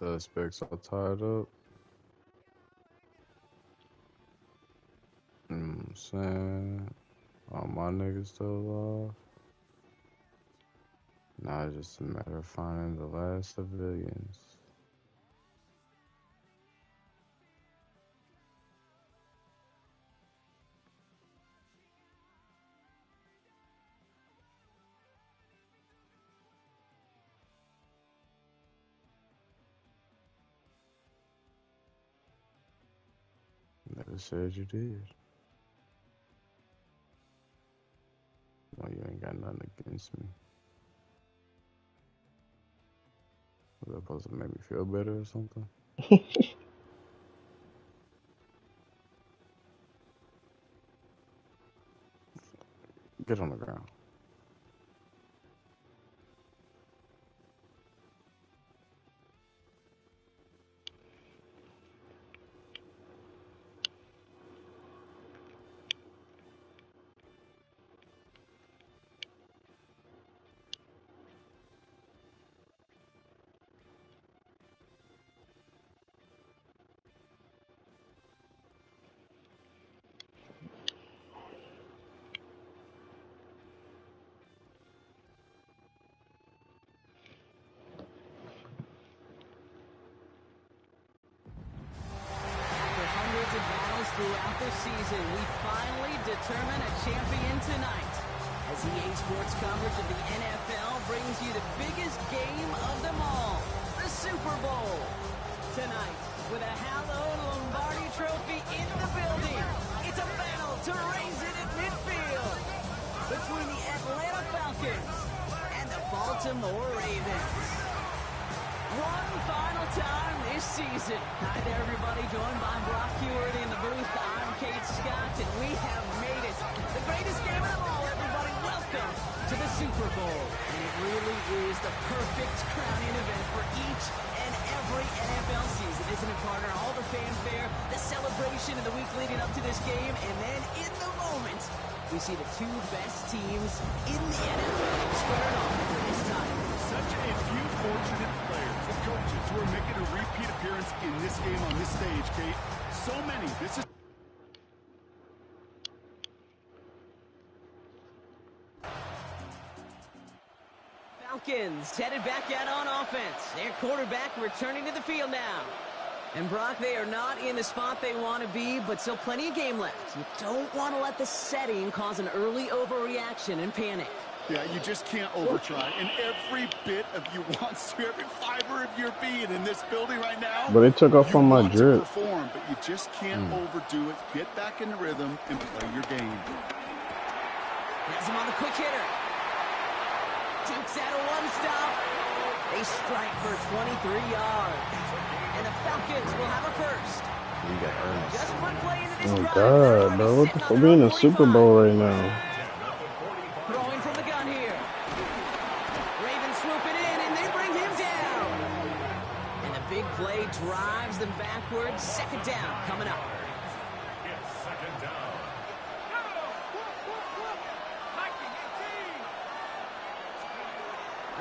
The specs are tied up. You know what I'm saying? All my niggas still alive. Now it's just a matter of finding the last civilians. Never said you did. Well, you ain't got nothing against me. Was that supposed to make me feel better or something? Get on the ground. throughout the season, we finally determine a champion tonight. As EA Sports coverage of the NFL brings you the biggest game of them all, the Super Bowl. Tonight, with a hallowed Lombardi trophy in the building, it's a battle to raise it at midfield between the Atlanta Falcons and the Baltimore Ravens. One final time this season. Hi there, everybody. Joined by Brock Hewitt in the booth. I'm Kate Scott, and we have made it. The greatest game of them all, everybody. Welcome to the Super Bowl. And it really is the perfect crowning event for each and every NFL season, isn't it, partner? All the fanfare, the celebration in the week leading up to this game, and then in the moment, we see the two best teams in the NFL squaring off for this time. Such a few fortunate players and coaches who are making a repeat appearance in this game on this stage, Kate. So many. This is Falcons headed back out on offense. Their quarterback returning to the field now. And Brock, they are not in the spot they want to be, but still plenty of game left. You don't want to let the setting cause an early overreaction and panic. Yeah, you just can't overtry. And every bit of you wants to, every fiber of your being in this building right now. But it took off on my drip. Perform, but you just can't overdo it. Get back in the rhythm and play your game. Has him on the quick hitter. Dukes out of one stop. They strike for 23 yards. And the Falcons will have a first. Just one play into this drive. God, bro. What the fuck? We in the Super Bowl right now. Throwing from the gun here. Ravens swooping in, and they bring him down. And the big play drives them backwards. Second down coming up. It's second down.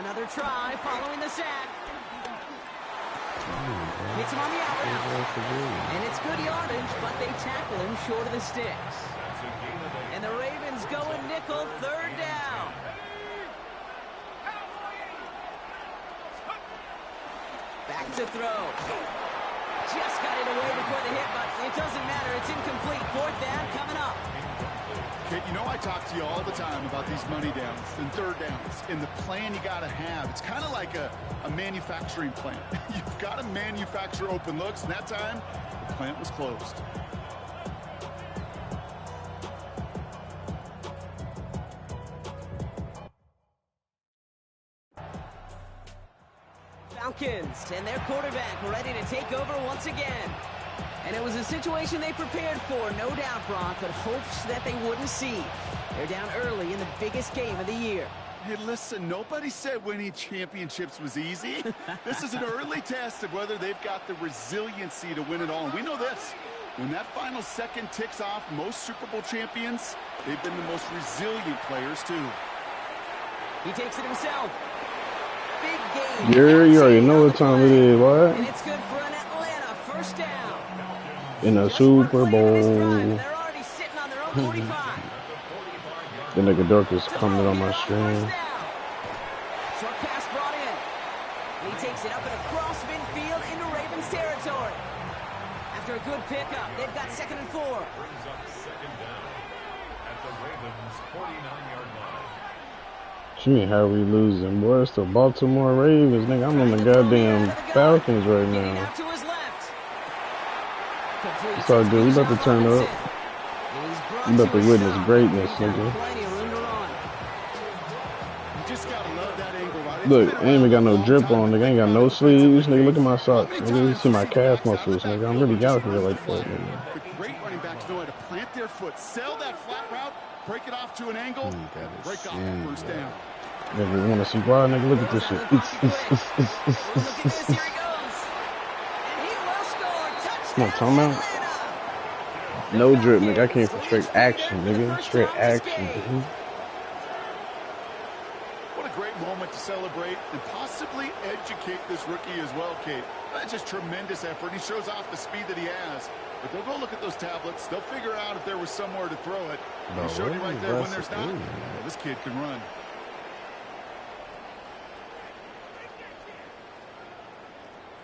Another try following the sack. Hits him on the out route. And it's good yardage, but they tackle him short of the sticks. And the Ravens go a nickel, third down. Back to throw. Just got it away before the hit, but it doesn't matter. It's incomplete. Fourth down coming up. Kate, you know I talk to you all the time about these money downs and third downs and the plan you got to have. It's kind of like a manufacturing plant. You've got to manufacture open looks, and that time, the plant was closed. Falcons and their quarterback ready to take over once again. And it was a situation they prepared for, no doubt, Brock, but hopes that they wouldn't see. They're down early in the biggest game of the year. Hey, listen, nobody said winning championships was easy. This is an early test of whether they've got the resiliency to win it all. And we know this. When that final second ticks off, most Super Bowl champions, they've been the most resilient players, too. He takes it himself. Big game. You already know what time it is, what? And it's good for an Atlanta first down. In a Super Bowl. They're already sitting on their own 45. The nigga Dorcas coming on my stream. Short pass brought in. And he takes it up and across midfield into Ravens territory. After a good pickup, they've got 2nd and 4. Brings up second down at the Ravens' 49-yard line. She mean how we losing, boy? It's the Baltimore Ravens, nigga. I'm on the goddamn Falcons right now. It's all good. We about to turn up. We about to witness greatness, nigga. Look, I ain't even got no drip on, nigga. I ain't got no sleeves, nigga. Look at my socks, nigga. You see my calf muscles, nigga. I'm really out here like that, nigga. The great running backs know how to plant their foot, sell that flat route, break it off to an angle, break off the first down. Nigga, you wanna see why, nigga? Look at this shit. Come on, time out. No drip, nigga. I came from straight action, nigga. Straight action, nigga. What a great moment to celebrate and possibly educate this rookie as well, Kate. That's just tremendous effort. He shows off the speed that he has. But they'll go look at those tablets. They'll figure out if there was somewhere to throw it. He showed you right there when there's not. Well, this kid can run.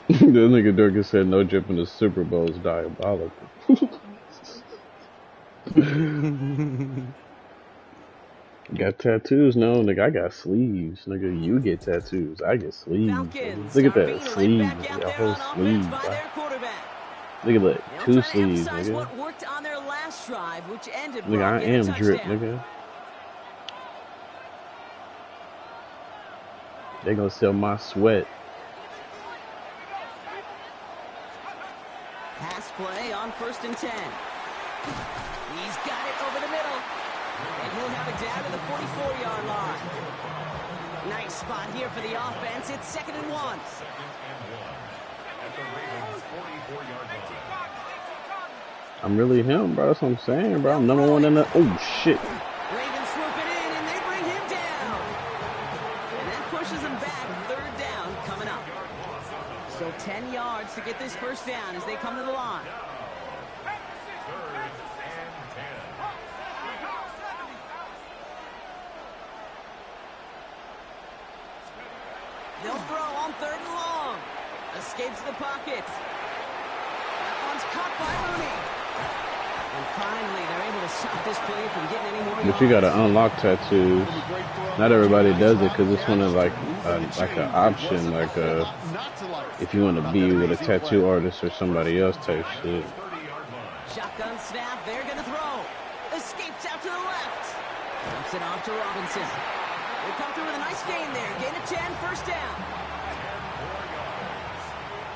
The nigga Durkin said no drip in the Super Bowl is diabolical. Got tattoos? No, nigga, I got sleeves. Nigga, you get tattoos. I get sleeves. Falcons Look at are that being laid sleeve. back out Nigga, a there whole on offense sleeve. by Bro. their quarterback. Look at that. They'll 2 try to sleeves, emphasize nigga. what worked on their last drive, which ended Nigga, Brock I in a am drip, touchdown. nigga. They gonna sell my sweat. Pass play on 1st and 10. He's got it over the middle. And he'll have it down to the 44-yard line. Nice spot here for the offense. It's 2nd and 1. 2nd and 1 at the Ravens' 44-yard line. I'm really him, bro. That's what I'm saying, bro. I'm number one in the. Oh shit. Ravens swoop it in, and they bring him down. And that pushes him back. 3rd down coming up. So 10 yards to get this 1st down as they come to the line. 3rd and 10. They'll throw on 3rd and long. Escapes the pocket. That one's caught by Rooney. And finally, they're able to stop this play from getting any more yards. But you gotta unlock tattoos. Not everybody does it because it's one of like an option, like if you want to be with a tattoo artist or somebody else type shit. Shotgun snap. They're gonna throw. Escapes out to the left. Dumps it off to Robinson. They come through with a nice gain there. Gain of 10, 1st down.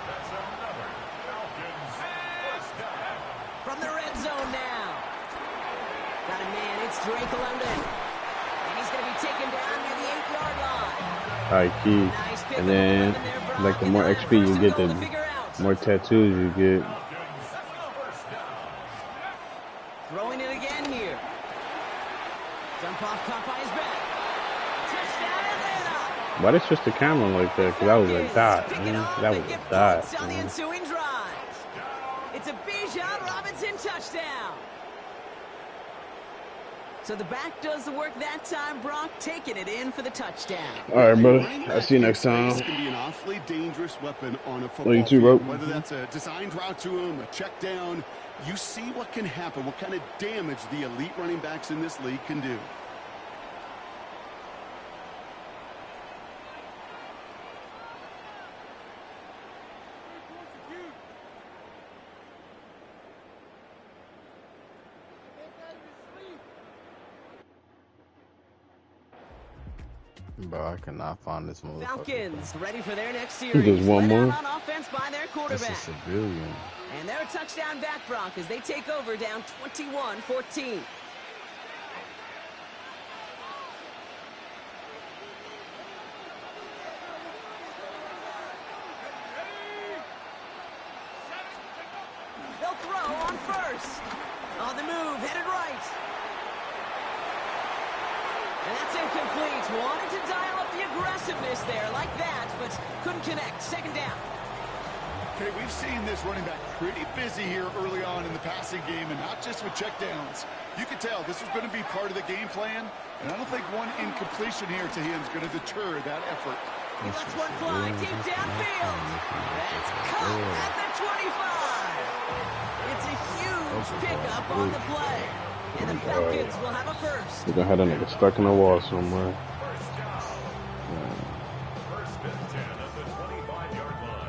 That's another Falcons 1st down. From the red zone now. Got a man. It's Drake London. And he's going to be taken down near the 8-yard line. High key. Nice pick And up then, London there, Brock. like the And more they'll XP have you 1st get, and goal to the figure out. more tattoos you get. Falcons 1st down. Throwing it again here. Dump off, caught by his back. Touchdown Atlanta. Why they switch the camera like that? Because that was a dot, Pick it man. off That was and a get dot, points on the man. ensuing drive. It's a Bijan Robinson touchdown. So the back does the work that time. Brock taking it in for the touchdown. All right, brother. I'll see you next time. This can be an awfully dangerous weapon on a football Love you too, field. bro. Whether that's a designed route to him, a check down, you see what can happen, what kind of damage the elite running backs in this league can do. Bro, I cannot find this motherfucker. Falcons ready for their next series. There's one Led more. out on offense by their This quarterback. is civilian. And they're a touchdown back, Brock, as they take over down 21-14. They'll throw on 1st. On the move, headed right. And that's incomplete. Wanted to dial up the aggressiveness there like that, but couldn't connect. 2nd down. Okay, we've seen this running back pretty busy here early on in the passing game, and not just with checkdowns. You can tell this was going to be part of the game plan, and I don't think one incompletion here to him is going to deter that effort. He lets one fly deep downfield. That's caught at the 25. It's a huge pickup on the play. And the Falcons will have a 1st. We're gonna have that nigga stuck in the wall somewhere. 1st and 10 at the 25-yard line.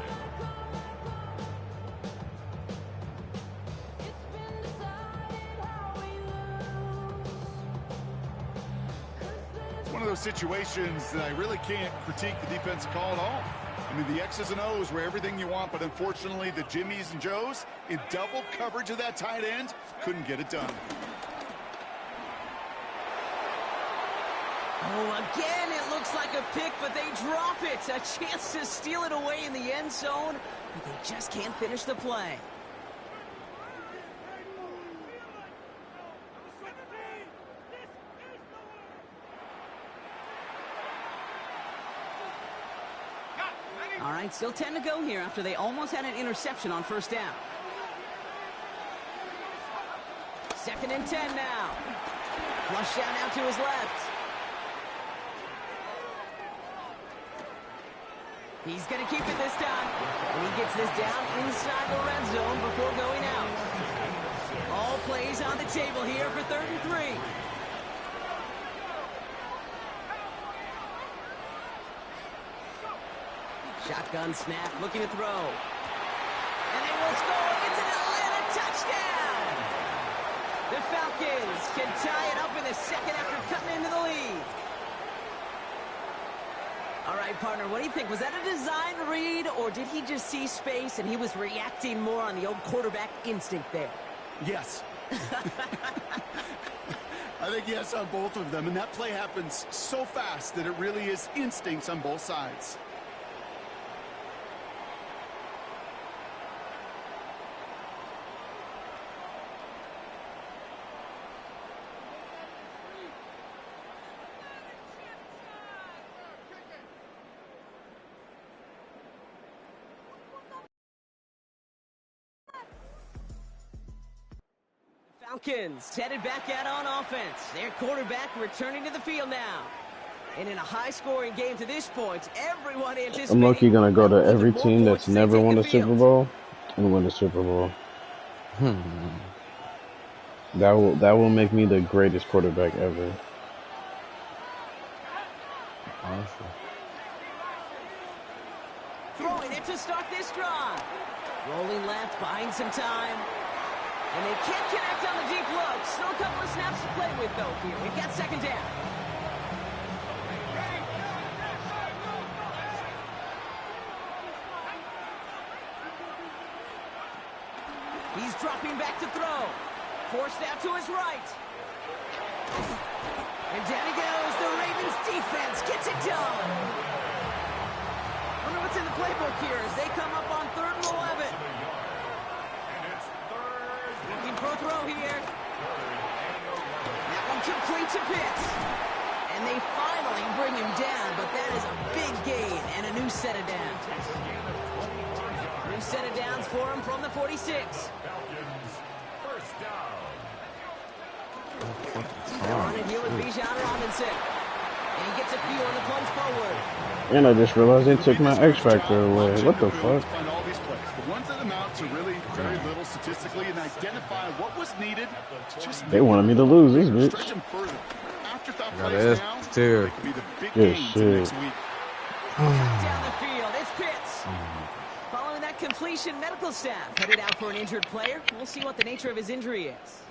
It's one of those situations that I really can't critique the defensive call at all. I mean, the X's and O's were everything you want, but unfortunately, the Jimmies and Joes, in double coverage of that tight end, couldn't get it done. Oh, again, it looks like a pick, but they drop it. A chance to steal it away in the end zone, but they just can't finish the play. All right, still 10 to go here after they almost had an interception on 1st down. 2nd and 10 now. Flush down out to his left. He's going to keep it this time. And he gets this down inside the red zone before going out. All plays on the table here for 3rd and 3. Shotgun snap, looking to throw. And they will score. It's an Atlanta touchdown. The Falcons can tie it up in the second after cutting into the lead. All right, partner, what do you think? Was that a design read, or did he just see space and he was reacting more on the old quarterback instinct there? Yes. I think yes on both of them, and that play happens so fast that it really is instincts on both sides. Falcons headed back out on offense. Their quarterback returning to the field now. And in a high-scoring game to this point, everyone anticipates... I'm lucky gonna go to every team that's never won a Super Bowl and win the Super Bowl. That will make me the greatest quarterback ever. Honestly. Throwing it to start this drive. Rolling left, buying some time. And they can't connect on the deep look. Still a couple of snaps to play with, though, here. We've got 2nd down. He's dropping back to throw. Forced out to his right. And down he goes. The Ravens defense gets it done. Wonder what's in the playbook here as they come up on 3rd and 11. Looking for a throw here. That one complete to Pitts. And they finally bring him down, but that is a big gain and a new set of downs. New set of downs for him from the 46. They're on it here with Bijan Robinson. And he gets a few on the plunge forward. And I just realized they took my X Factor away. What the fuck? Find all these plays. The ones that amount to really very little statistically and identify what was needed. They wanted me to lose this bitch. Stretch them further. Afterthought Got plays this now, too. they could be the big Good games shit. next week. Down the field, it's Pitts. Following that completion, medical staff headed out for an injured player. We'll see what the nature of his injury is.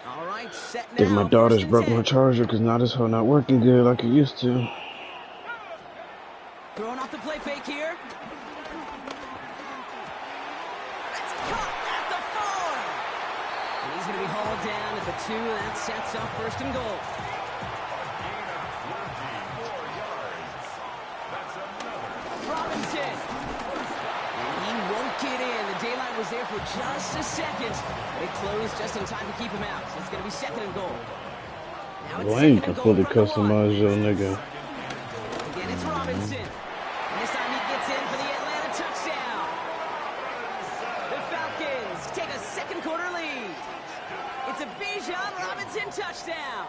All right, set now. If my daughters 1st and broke 10. my charger because now this hoe not working good like it used to. Throwing off the play fake here. It's caught at the 4. And he's going to be hauled down at the 2. That sets up 1st and goal. Robinson. And he won't get in. The daylight was there for just a second. It closed just in time to keep him out. So it's going to be 2nd and goal. Now it's Wayne 2nd can and goal fully from the 1. customize your nigga. Again, it's Robinson. And this time he gets in for the Atlanta touchdown. The Falcons take a 2nd quarter lead. It's a Bijan Robinson touchdown.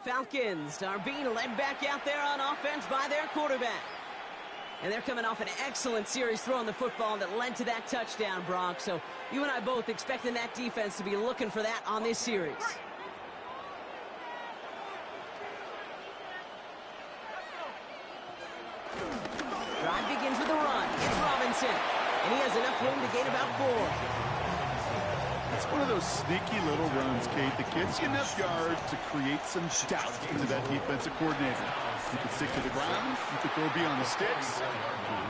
Falcons are being led back out there on offense by their quarterback. And they're coming off an excellent series throwing the football that led to that touchdown, Brock. So you and I both expecting that defense to be looking for that on this series. Drive begins with a run. It's Robinson. And he has enough room to gain about 4. It's one of those sneaky little runs, Kate, that gets you enough yards to create some doubt into that defensive coordinator. You can stick to the ground. You can throw beyond the sticks.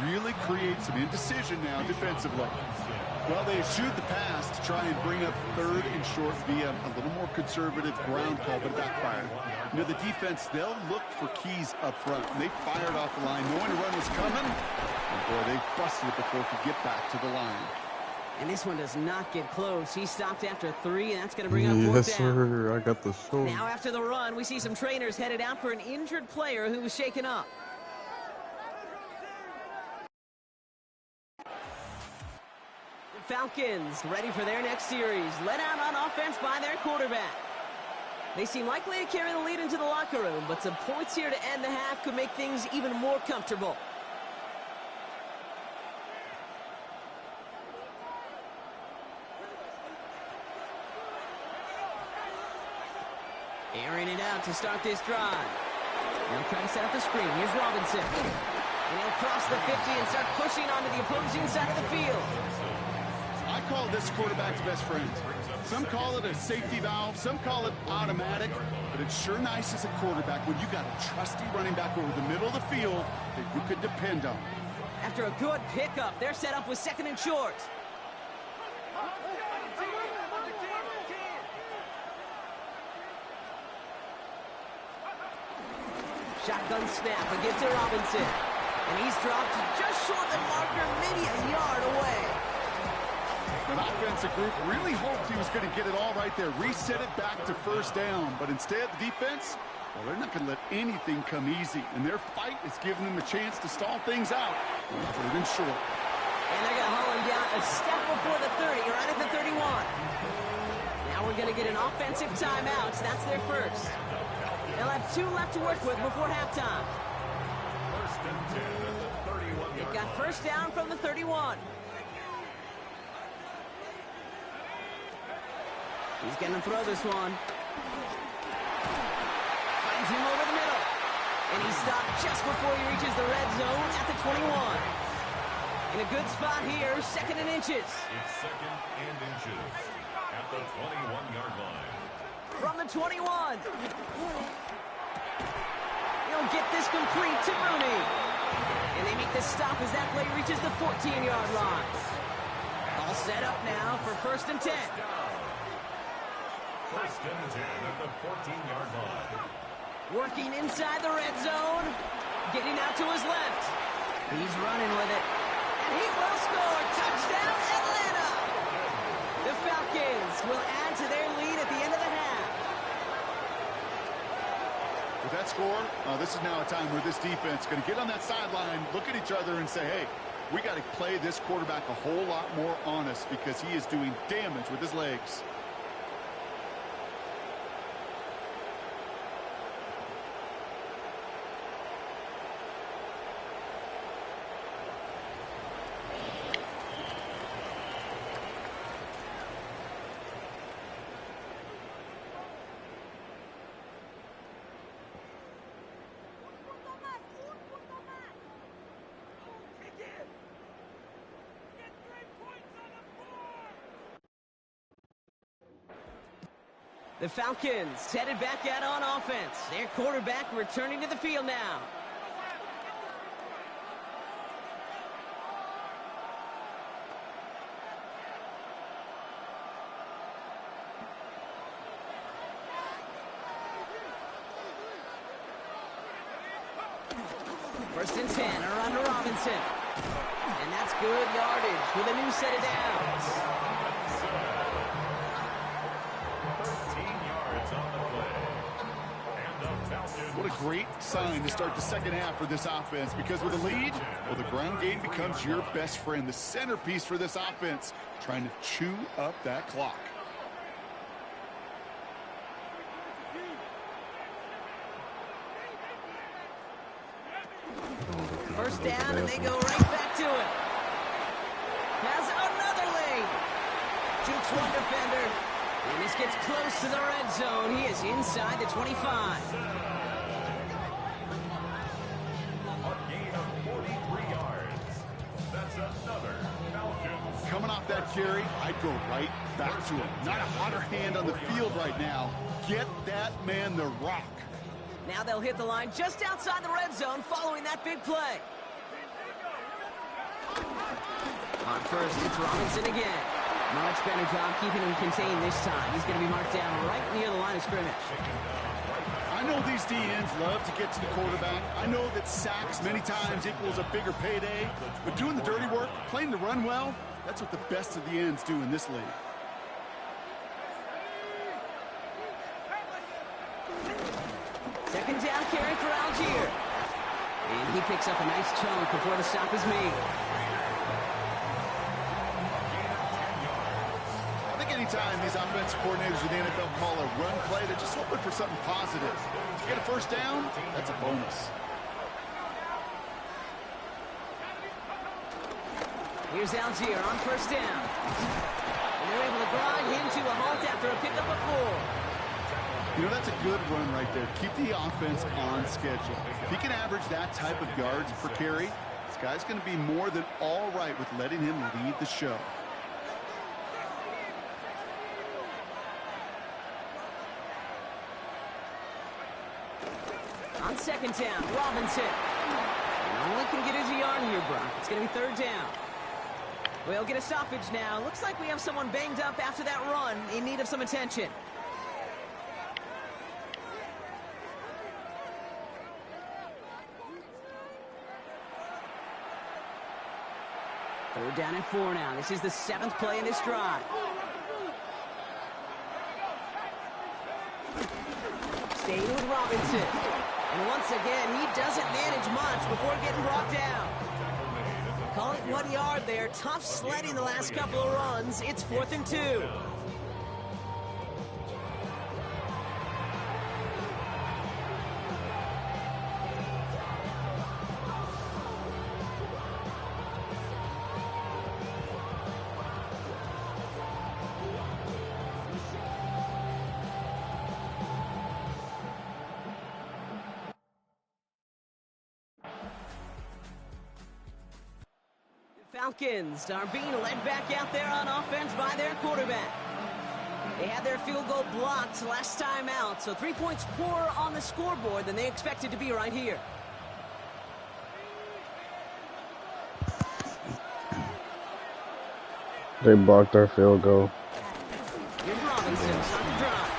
You really create some indecision now defensively. Well, they eschewed the pass to try and bring up third and short via a little more conservative ground call, but it backfired. You know, the defense, they'll look for keys up front. They fired off the line knowing a run was coming. And boy, they busted it before it could get back to the line. And this one does not get close. He stopped after 3, and that's going to bring up 4th Yes, down. sir. I got the show. Now after the run, we see some trainers headed out for an injured player who was shaken up. The Falcons ready for their next series, led out on offense by their quarterback. They seem likely to carry the lead into the locker room, but some points here to end the half could make things even more comfortable. Airing it out to start this drive. They'll try to set up the screen. Here's Robinson. And he'll cross the 50 and start pushing onto the opposing side of the field. I call this quarterback's best friend. Some call it a safety valve. Some call it automatic. But it's sure nice as a quarterback when you got a trusty running back over the middle of the field that you could depend on. After a good pickup, they're set up with 2nd and short. Shotgun snap again to Robinson. And he's dropped just short of the marker, maybe a yard away. An offensive group really hoped he was going to get it all right there, reset it back to 1st down. But instead, the defense, well, they're not going to let anything come easy. And their fight is giving them a chance to stall things out. Put it in short. And they're going to haul him down a step before the 30, right at the 31. Now we're going to get an offensive timeout. So that's their first. They'll have 2 left to work with before halftime. 1st and 10 at the 31. They've got 1st down from the 31. He's going to throw this one. Finds him over the middle. And he stopped just before he reaches the red zone at the 21. In a good spot here, 2nd and inches. It's 2nd and inches at the 21-yard line. From the 21. He'll get this complete to Mooney. And they make the stop as that play reaches the 14-yard line. All set up now for 1st and 10. 1st and 10 at the 14-yard line. Working inside the red zone. Getting out to his left. He's running with it. And he will score. Touchdown, Atlanta. The Falcons will add to their lead at the end of the half. With that score, this is now a time where this defense is going to get on that sideline, look at each other and say, hey, we got to play this quarterback a whole lot more honest because he is doing damage with his legs. The Falcons headed back out on offense. Their quarterback returning to the field now. First and 10, a run to Robinson. And that's good yardage with a new set of downs. 13 yards on the play. And the Falcons. What a great sign to start the second half for this offense, because with a lead, well, the ground game becomes your best friend, the centerpiece for this offense, trying to chew up that clock. First down, and they go right back to it. Has another lane. Jukes one defender. And this gets close to the red zone. He is inside the 25. A gain of 43 yards. That's another Falcons. Coming off that carry, I'd go right back to him. Not a hotter hand on the field right now. Get that man the rock. Now they'll hit the line just outside the red zone following that big play. On first, it's Robinson again. Much better job keeping him contained this time. He's going to be marked down right near the line of scrimmage. I know these DNs love to get to the quarterback. I know that sacks many times equals a bigger payday. But doing the dirty work, playing the run well, that's what the best of the ends do in this league. Second down carry for Algier. And he picks up a nice chunk before the stop is made. Anytime these offensive coordinators in the NFL call a run play, they're just hoping for something positive. To get a first down, that's a bonus. Here's Algier on first down. And they're able to grind him to a halt after a pickup of 4. You know, that's a good run right there. Keep the offense on schedule. If he can average that type of yards per carry, this guy's going to be more than all right with letting him lead the show. On second down, Robinson. And only can get his yard here, Brock. It's going to be third down. We'll get a stoppage now. Looks like we have someone banged up after that run in need of some attention. Third down and 4 now. This is the 7th play in this drive. Staying with Robinson. And once again, he doesn't manage much before getting brought down. Call it 1 yard there. Tough sledding the last couple of runs. It's 4th and 2. Falcons are being led back out there on offense by their quarterback. They had their field goal blocked last time out, so 3 points poorer on the scoreboard than they expected to be right here. They blocked our field goal. Here's Robinson, start the drive.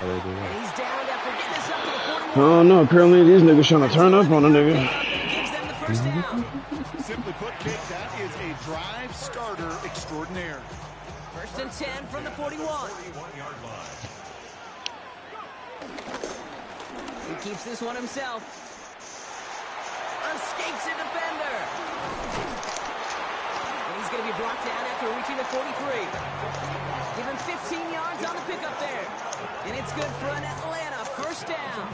And he's down after getting this up to the 41. Oh no, apparently these niggas trying to turn up on a nigga. Gives them the first down. Simply put, Kate, that is a drive starter extraordinaire. First and 10 from the 41. He keeps this one himself. Escapes a defender. And he's going to be brought down after reaching the 43. Give him 15 yards on the pickup there. And it's good for an Atlanta first down.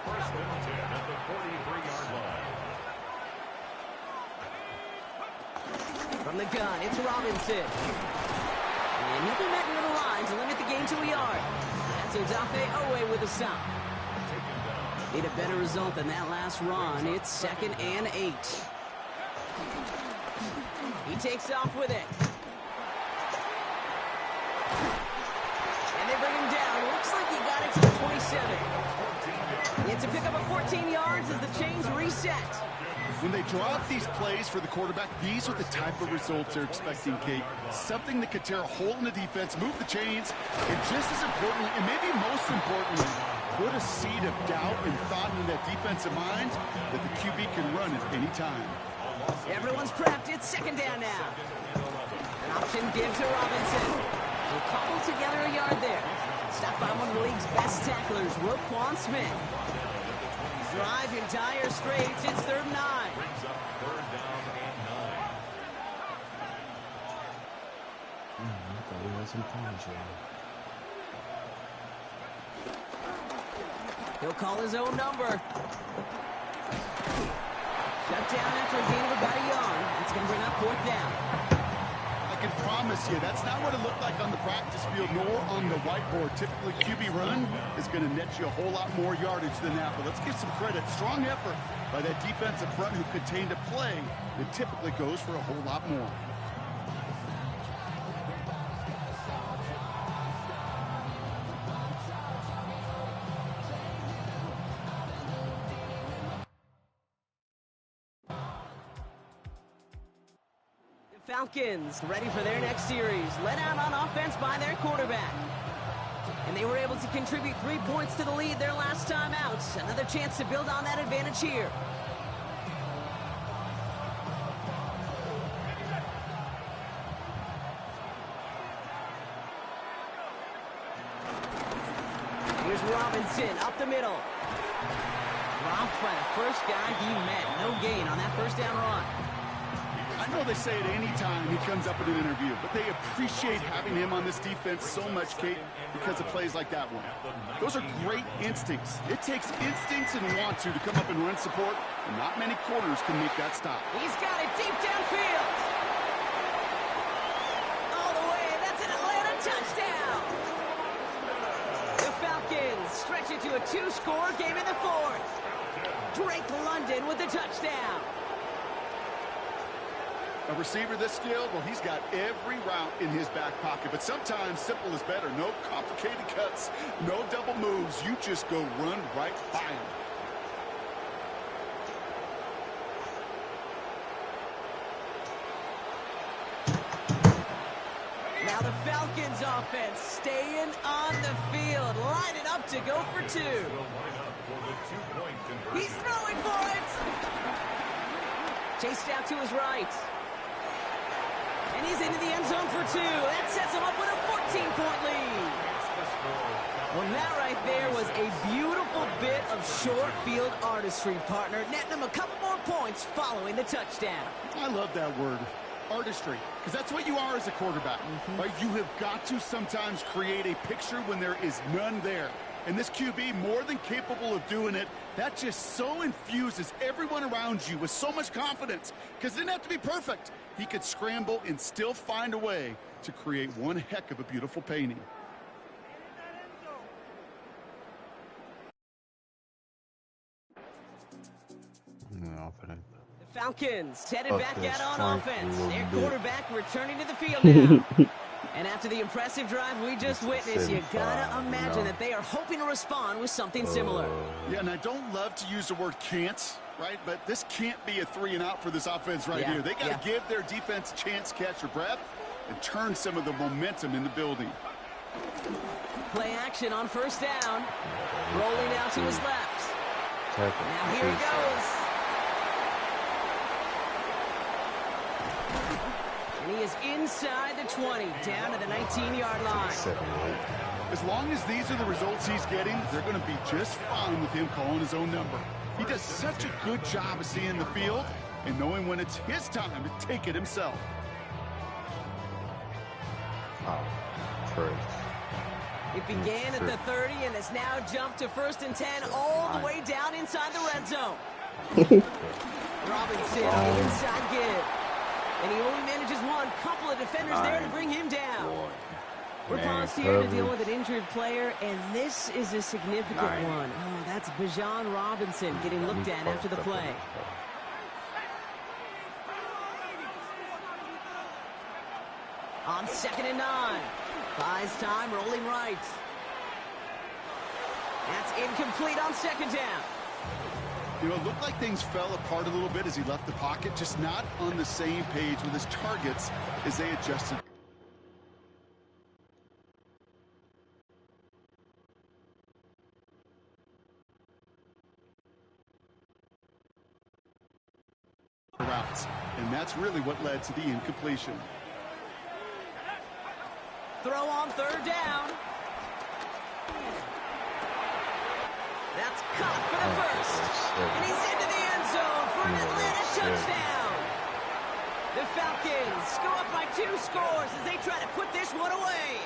First and 10 at the 43-yard line. From the gun, it's Robinson. And he'll be met near the line to limit the gain to a yard. That's Odafe Owe with a stop. Need a better result than that last run. It's 2nd and 8. He takes off with it. And they bring him down. Looks like he got it to the 27. It's a pickup of 14 yards as the chains reset. When they draw up these plays for the quarterback, these are the type of results they're expecting, Kate. Something that could tear a hole in the defense, move the chains, and just as importantly, and maybe most importantly, put a seed of doubt and thought into that defensive mind that the QB can run at any time. Everyone's prepped. It's 2nd down now. An option give to Robinson. He'll cobble together a yard there. Stopped by one of the league's best tacklers, Roquan Smith. Drive in dire straits. It's 3rd and 9. Brings up 3rd down and 9. I thought we had some points here. He'll call his own number. Shut down after a gain of about a yard. That's going to bring up 4th down. I can promise you, that's not what it looked like on the practice field nor on the whiteboard. Typically, QB run is going to net you a whole lot more yardage than that. But let's give some credit. Strong effort by that defensive front who contained a play that typically goes for a whole lot more. Falcons ready for their next series, led out on offense by their quarterback. And they were able to contribute 3 points to the lead their last time out. Another chance to build on that advantage here. Here's Robinson up the middle. Dropped by the first guy he met. No gain on that first down run. I know they say it any time he comes up in an interview, but they appreciate having him on this defense so much, Kate, because of plays like that one. Those are great instincts. It takes instincts and want to come up and run support, and not many corners can make that stop. He's got it deep downfield. All the way, that's an Atlanta touchdown. The Falcons stretch it to a 2-score game in the fourth. Drake London with the touchdown. A receiver this skilled, well, he's got every route in his back pocket. But sometimes simple is better. No complicated cuts, no double moves. You just go run right by him. Now the Falcons offense staying on the field. Line it up to go for 2. He's throwing for it. Chased out to his right. And he's into the end zone for 2. That sets him up with a 14-point lead. Well, that right there was a beautiful bit of short field artistry, partner. Netting him a couple more points following the touchdown. I love that word, artistry, because that's what you are as a quarterback. Right? You have got to sometimes create a picture when there is none there. And this QB, more than capable of doing it, that just so infuses everyone around you with so much confidence, because it didn't have to be perfect. He could scramble and still find a way to create one heck of a beautiful painting. The Falcons headed back out on offense. Their quarterback returning to the field now. And after the impressive drive we just witnessed, you gotta imagine that they are hoping to respond with something similar. Yeah, and I don't love to use the word can't, right? But this can't be a 3-and-out for this offense right here. They got to give their defense a chance to catch their breath and turn some of the momentum in the building. Play action on first down. Rolling out to his left. Now here he goes. And he is inside the 20, down to the 19-yard line. As long as these are the results he's getting, they're going to be just fine with him calling his own number. He does such a good job of seeing the field and knowing when it's his time to take it himself. It began at the 30 and has now jumped to 1st and 10 all the way down inside the red zone. Robinson on the inside give. And he only manages one. Couple of defenders there to bring him down. We're paused here to deal with an injured player, and this is a significant one. Oh, that's Bijan Robinson getting looked at after the play. On 2nd and 9. Buys time, rolling right. That's incomplete on 2nd down. You know, it looked like things fell apart a little bit as he left the pocket, just not on the same page with his targets as they adjusted. Routes, and that's really what led to the incompletion. Throw on 3rd down. That's caught for the first. And he's into the end zone for an Atlanta touchdown. The Falcons go up by 2 scores as they try to put this one away.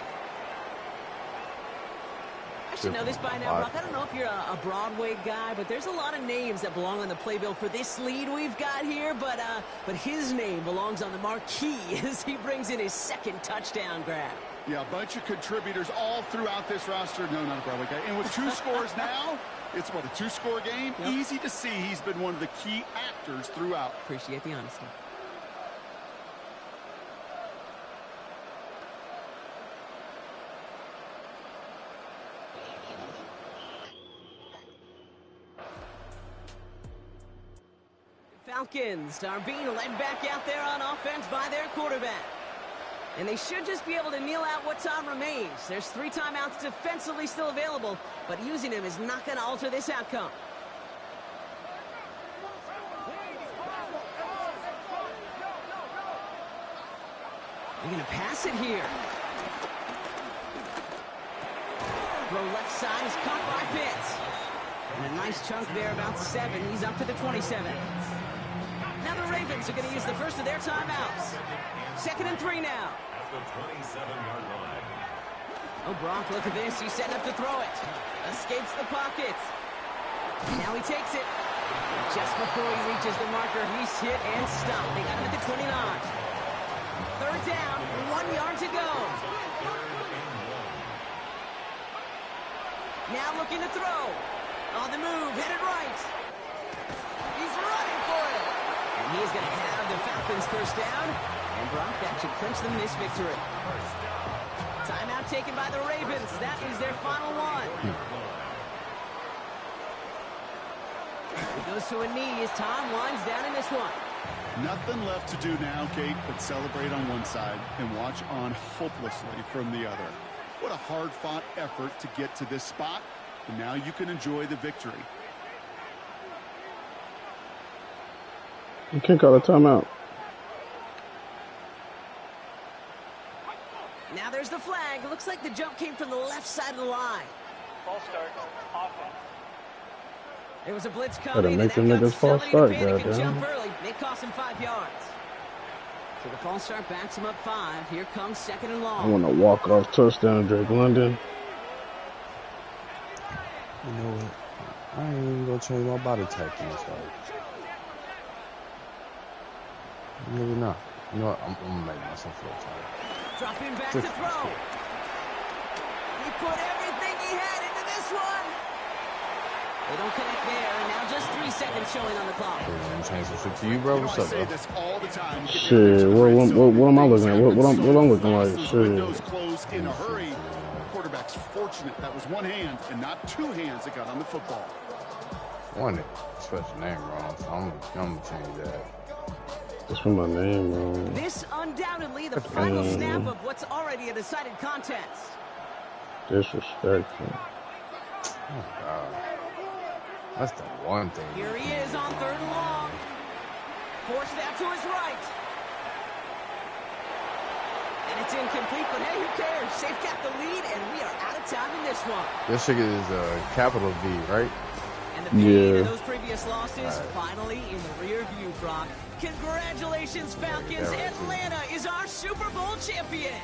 I should know this by now, Brock. I don't know if you're a Broadway guy, but there's a lot of names that belong on the playbill for this lead we've got here. But his name belongs on the marquee as he brings in his 2nd touchdown grab. Yeah, a bunch of contributors all throughout this roster. No, not a Broadway guy. And with 2 scores now, it's what, a 2-score game? Yep. Easy to see he's been one of the key actors throughout. Appreciate the honesty. Falcons are being led back out there on offense by their quarterback. And they should just be able to kneel out what time remains. There's 3 timeouts defensively still available, but using them is not going to alter this outcome. They're going to pass it here. Throw left side is caught by Pitts. And a nice chunk there, about 7. He's up to the 27. Now the Ravens are going to use the first of their timeouts. 2nd and 3 now. At the 27-yard line. Oh, Brock, look at this. He's setting up to throw it. Escapes the pocket. Now he takes it. Just before he reaches the marker, he's hit and stopped. They got him at the 29. 3rd down, 1 yard to go. Now looking to throw. On the move, headed right. He's running for it. And he's going to have the Falcons first down. And Brock, that should clinch them this victory. Timeout taken by the Ravens. That is their final one. He goes to a knee as Tom winds down in this one. Nothing left to do now, Kate, but celebrate on one side and watch on hopelessly from the other. What a hard-fought effort to get to this spot, and now you can enjoy the victory. You can't call a timeout. Now there's the flag. Looks like the jump came from the left side of the line. False start. Offense. There was a blitz Gotta coming, and make that them got niggas false somebody to start, panic and goddamn. jump early. It cost him 5 yards. So the false start backs him up 5. Here comes 2nd and I long. want to walk off touchdown, Drake London. You know what? I ain't even gonna change my body type in this fight. Maybe not. You know what? I'm gonna make myself feel tired. Dropping back to throw. He put everything he had into this one. They don't connect there, and now just 3 seconds showing on the clock. I'm changing some shit to you, bro. What's I up, say bro? this all the time. Shit, what am I looking at? What I'm looking like? Those Shit. windows close in a hurry. Quarterback's fortunate that was one hand and not 2 hands that got on the football. One it. Special name wrong, so I'm gonna change that. Just for my name, bro. This undoubtedly the final snap of what's already a decided contest. Disrespectful. Oh God. That's the one thing. Here he is on 3rd and long. Forced out to his right. And it's incomplete, but hey, who cares? They've got the lead, and we are out of time in this one. This shit is capital V, right? And the pain Yeah. of those previous losses finally in the rear view, Brock. Congratulations, Falcons. Atlanta is our Super Bowl champion.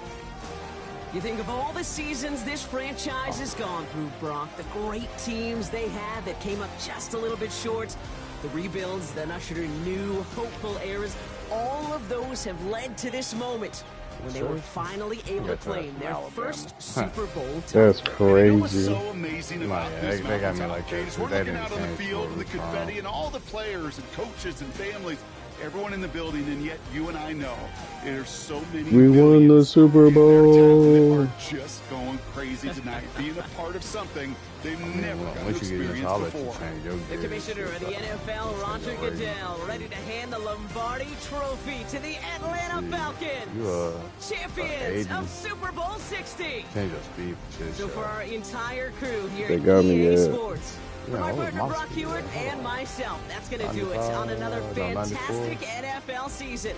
You think of all the seasons this franchise has gone through, Brock, the great teams they had that came up just a little bit short, the rebuilds that ushered in new, hopeful eras, all of those have led to this moment when they were finally able to claim their first Super Bowl title. That's You know what's crazy. so amazing about Yeah, this they got me mountaintop, like Kate, that, is we're they looking didn't out on the change field for and the the confetti time. and all the players and coaches and families, everyone in the building, and yet you and I know there's so many We won the millions Super in their town that Bowl. are just going crazy tonight, being a part of something they've never got to Once you get this, I'll experience let you before. change your The gears. commissioner of the NFL, Roger Goodell, ready to hand the Lombardi Trophy to the Atlanta Falcons, You champions 80. of Super Bowl 60. change your speed for shit. So for our entire crew here They at got me, EA yeah. Sports, for Yeah, my what was partner my Brock speed? Hewitt and myself, that's going to do it on another 95, fantastic 94. NFL season.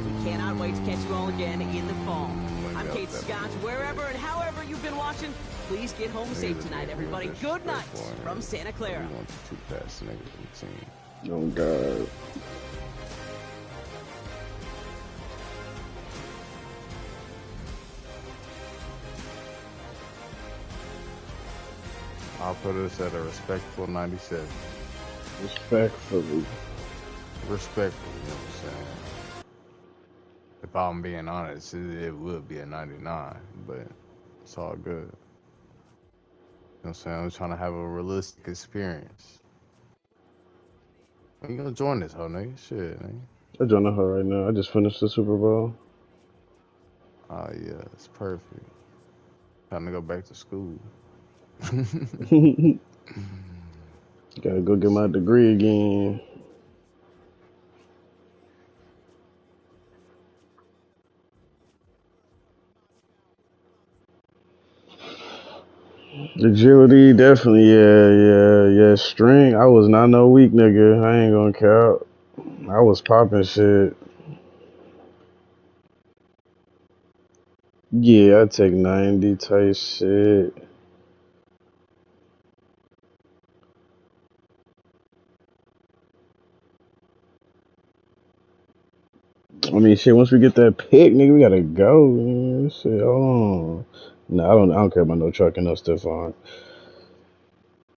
We cannot wait to catch you all again in the fall. I'm Kate Scott. Wherever and however you've been watching, please get home safe tonight, everybody. Good night from Santa Clara. We want the 2 fast niggas in the team. Oh, God. I'll put us at a respectful 97. Respectfully. Respectful, you know what I'm saying? If I'm being honest, it would be a 99, but it's all good. You know what I'm saying? I'm trying to have a realistic experience. When you gonna join this whole nigga? Shit, nigga. I joined her right now. I just finished the Super Bowl. Oh yeah, it's perfect. Time to go back to school. Gotta go get my degree again. Agility, definitely, yeah. Strength, I was not no weak nigga. I ain't gonna count. I was popping shit. Yeah, I take 90 type shit. I mean, shit. Once we get that pick, nigga, we gotta go. Man. Shit, hold on. No, I don't care about no truck and no stuff on.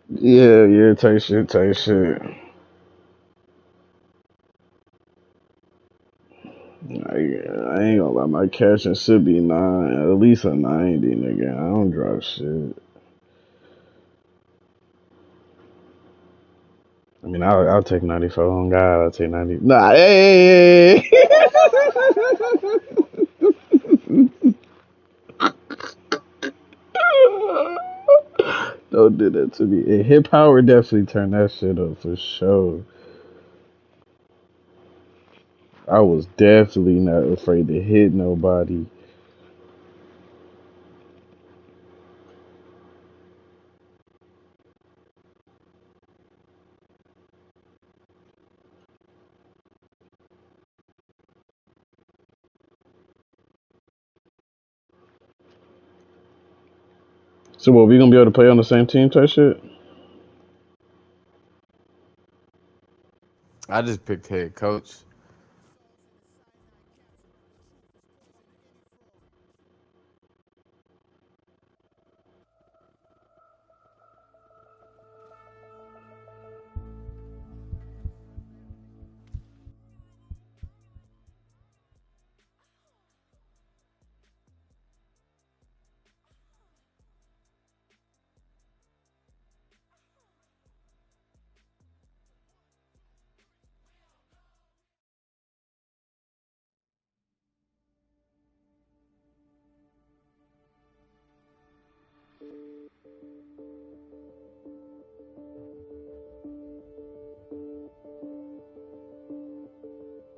Yeah, type shit. I ain't gonna lie, my catching should be at least a 90, nigga. I don't drop shit. I mean, I'll take 94 on God. I'll take 90. Nah, hey. Don't do that to me. And hip power definitely turned that shit up for sure. I was definitely not afraid to hit nobody. So what, we gonna be able to play on the same team type shit? I just picked head coach.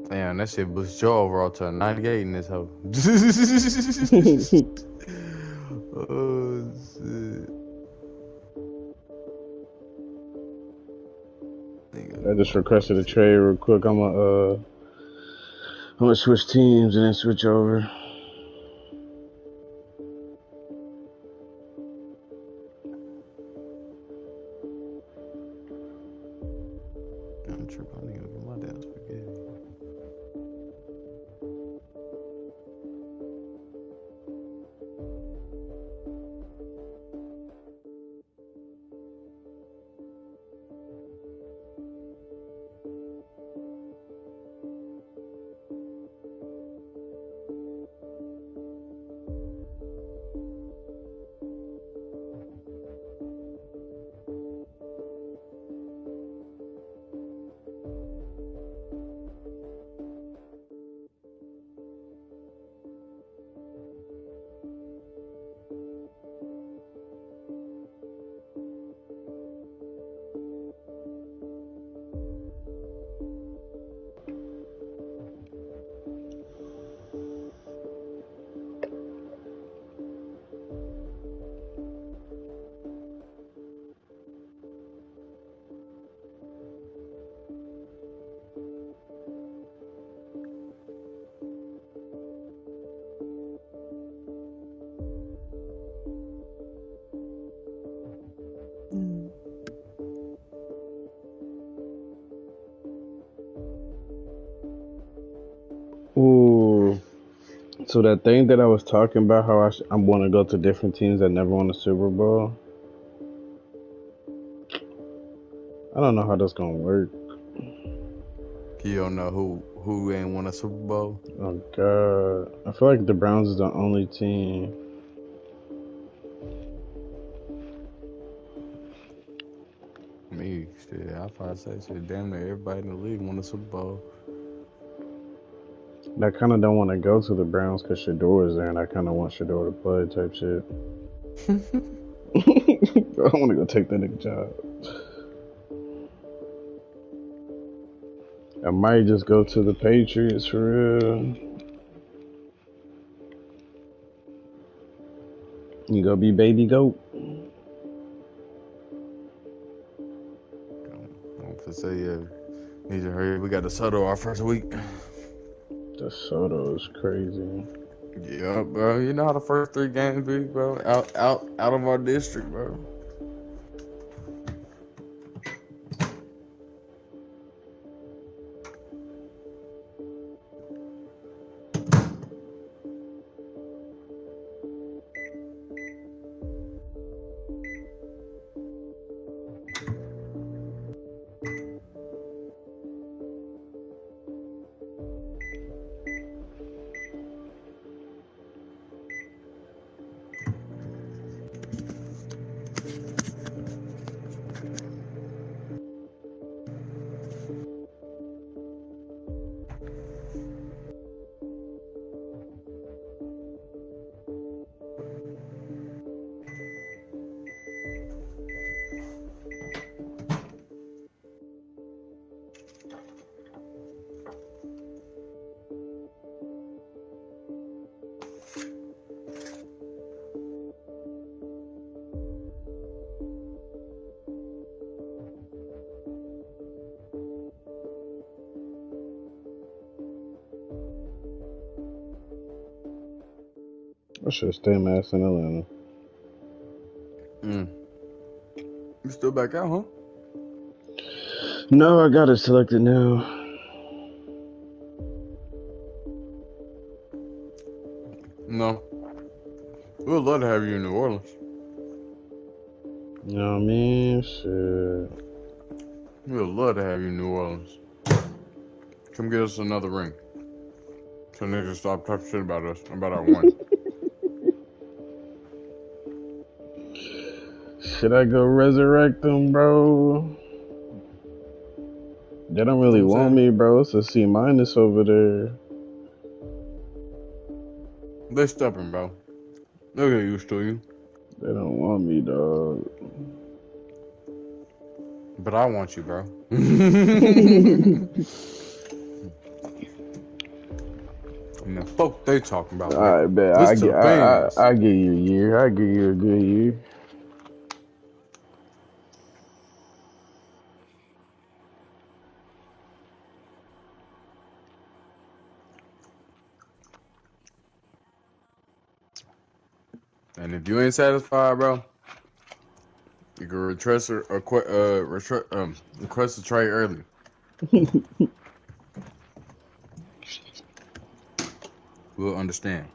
Damn, that shit boosts your overall to a 98 in this hoe. Oh shit. I just requested a trade real quick. I'm gonna switch teams and then switch over. I'm tripping. I need to get my damn spaghetti. Ooh. So that thing that I was talking about, how I want to go to different teams that never won a Super Bowl. I don't know how that's gonna work. You don't know who ain't won a Super Bowl? Oh God, I feel like the Browns is the only team. Me, shit. I probably say shit. Damn near everybody in the league won a Super Bowl. And I kind of don't want to go to the Browns because Shador is there, and I kind of want Shador to play type shit. I want to go take that nigga job. I might just go to the Patriots for real. You go be baby goat. To say, need to hurry. We got DeSoto our first week. DeSoto is crazy. Yeah, bro. You know how the first 3 games be, bro? Out of our district, bro. I should stay my ass in Atlanta. You still back out, huh? No, I got it selected now. No. We would love to have you in New Orleans. You know what I mean? Shit. We would love to have you in New Orleans. Come get us another ring. So niggas stop talking shit about us, about our one. Should I go resurrect them, bro? They don't really want me, bro. It's a C- over there. They stubborn, bro. They'll get used to you. They don't want me, dog. But I want you, bro. And the fuck they talking about, All right, nigga. bet. Listen to the fans. I give you a year. I give you a good year. And if you ain't satisfied, bro, you can request a trade early. We'll understand.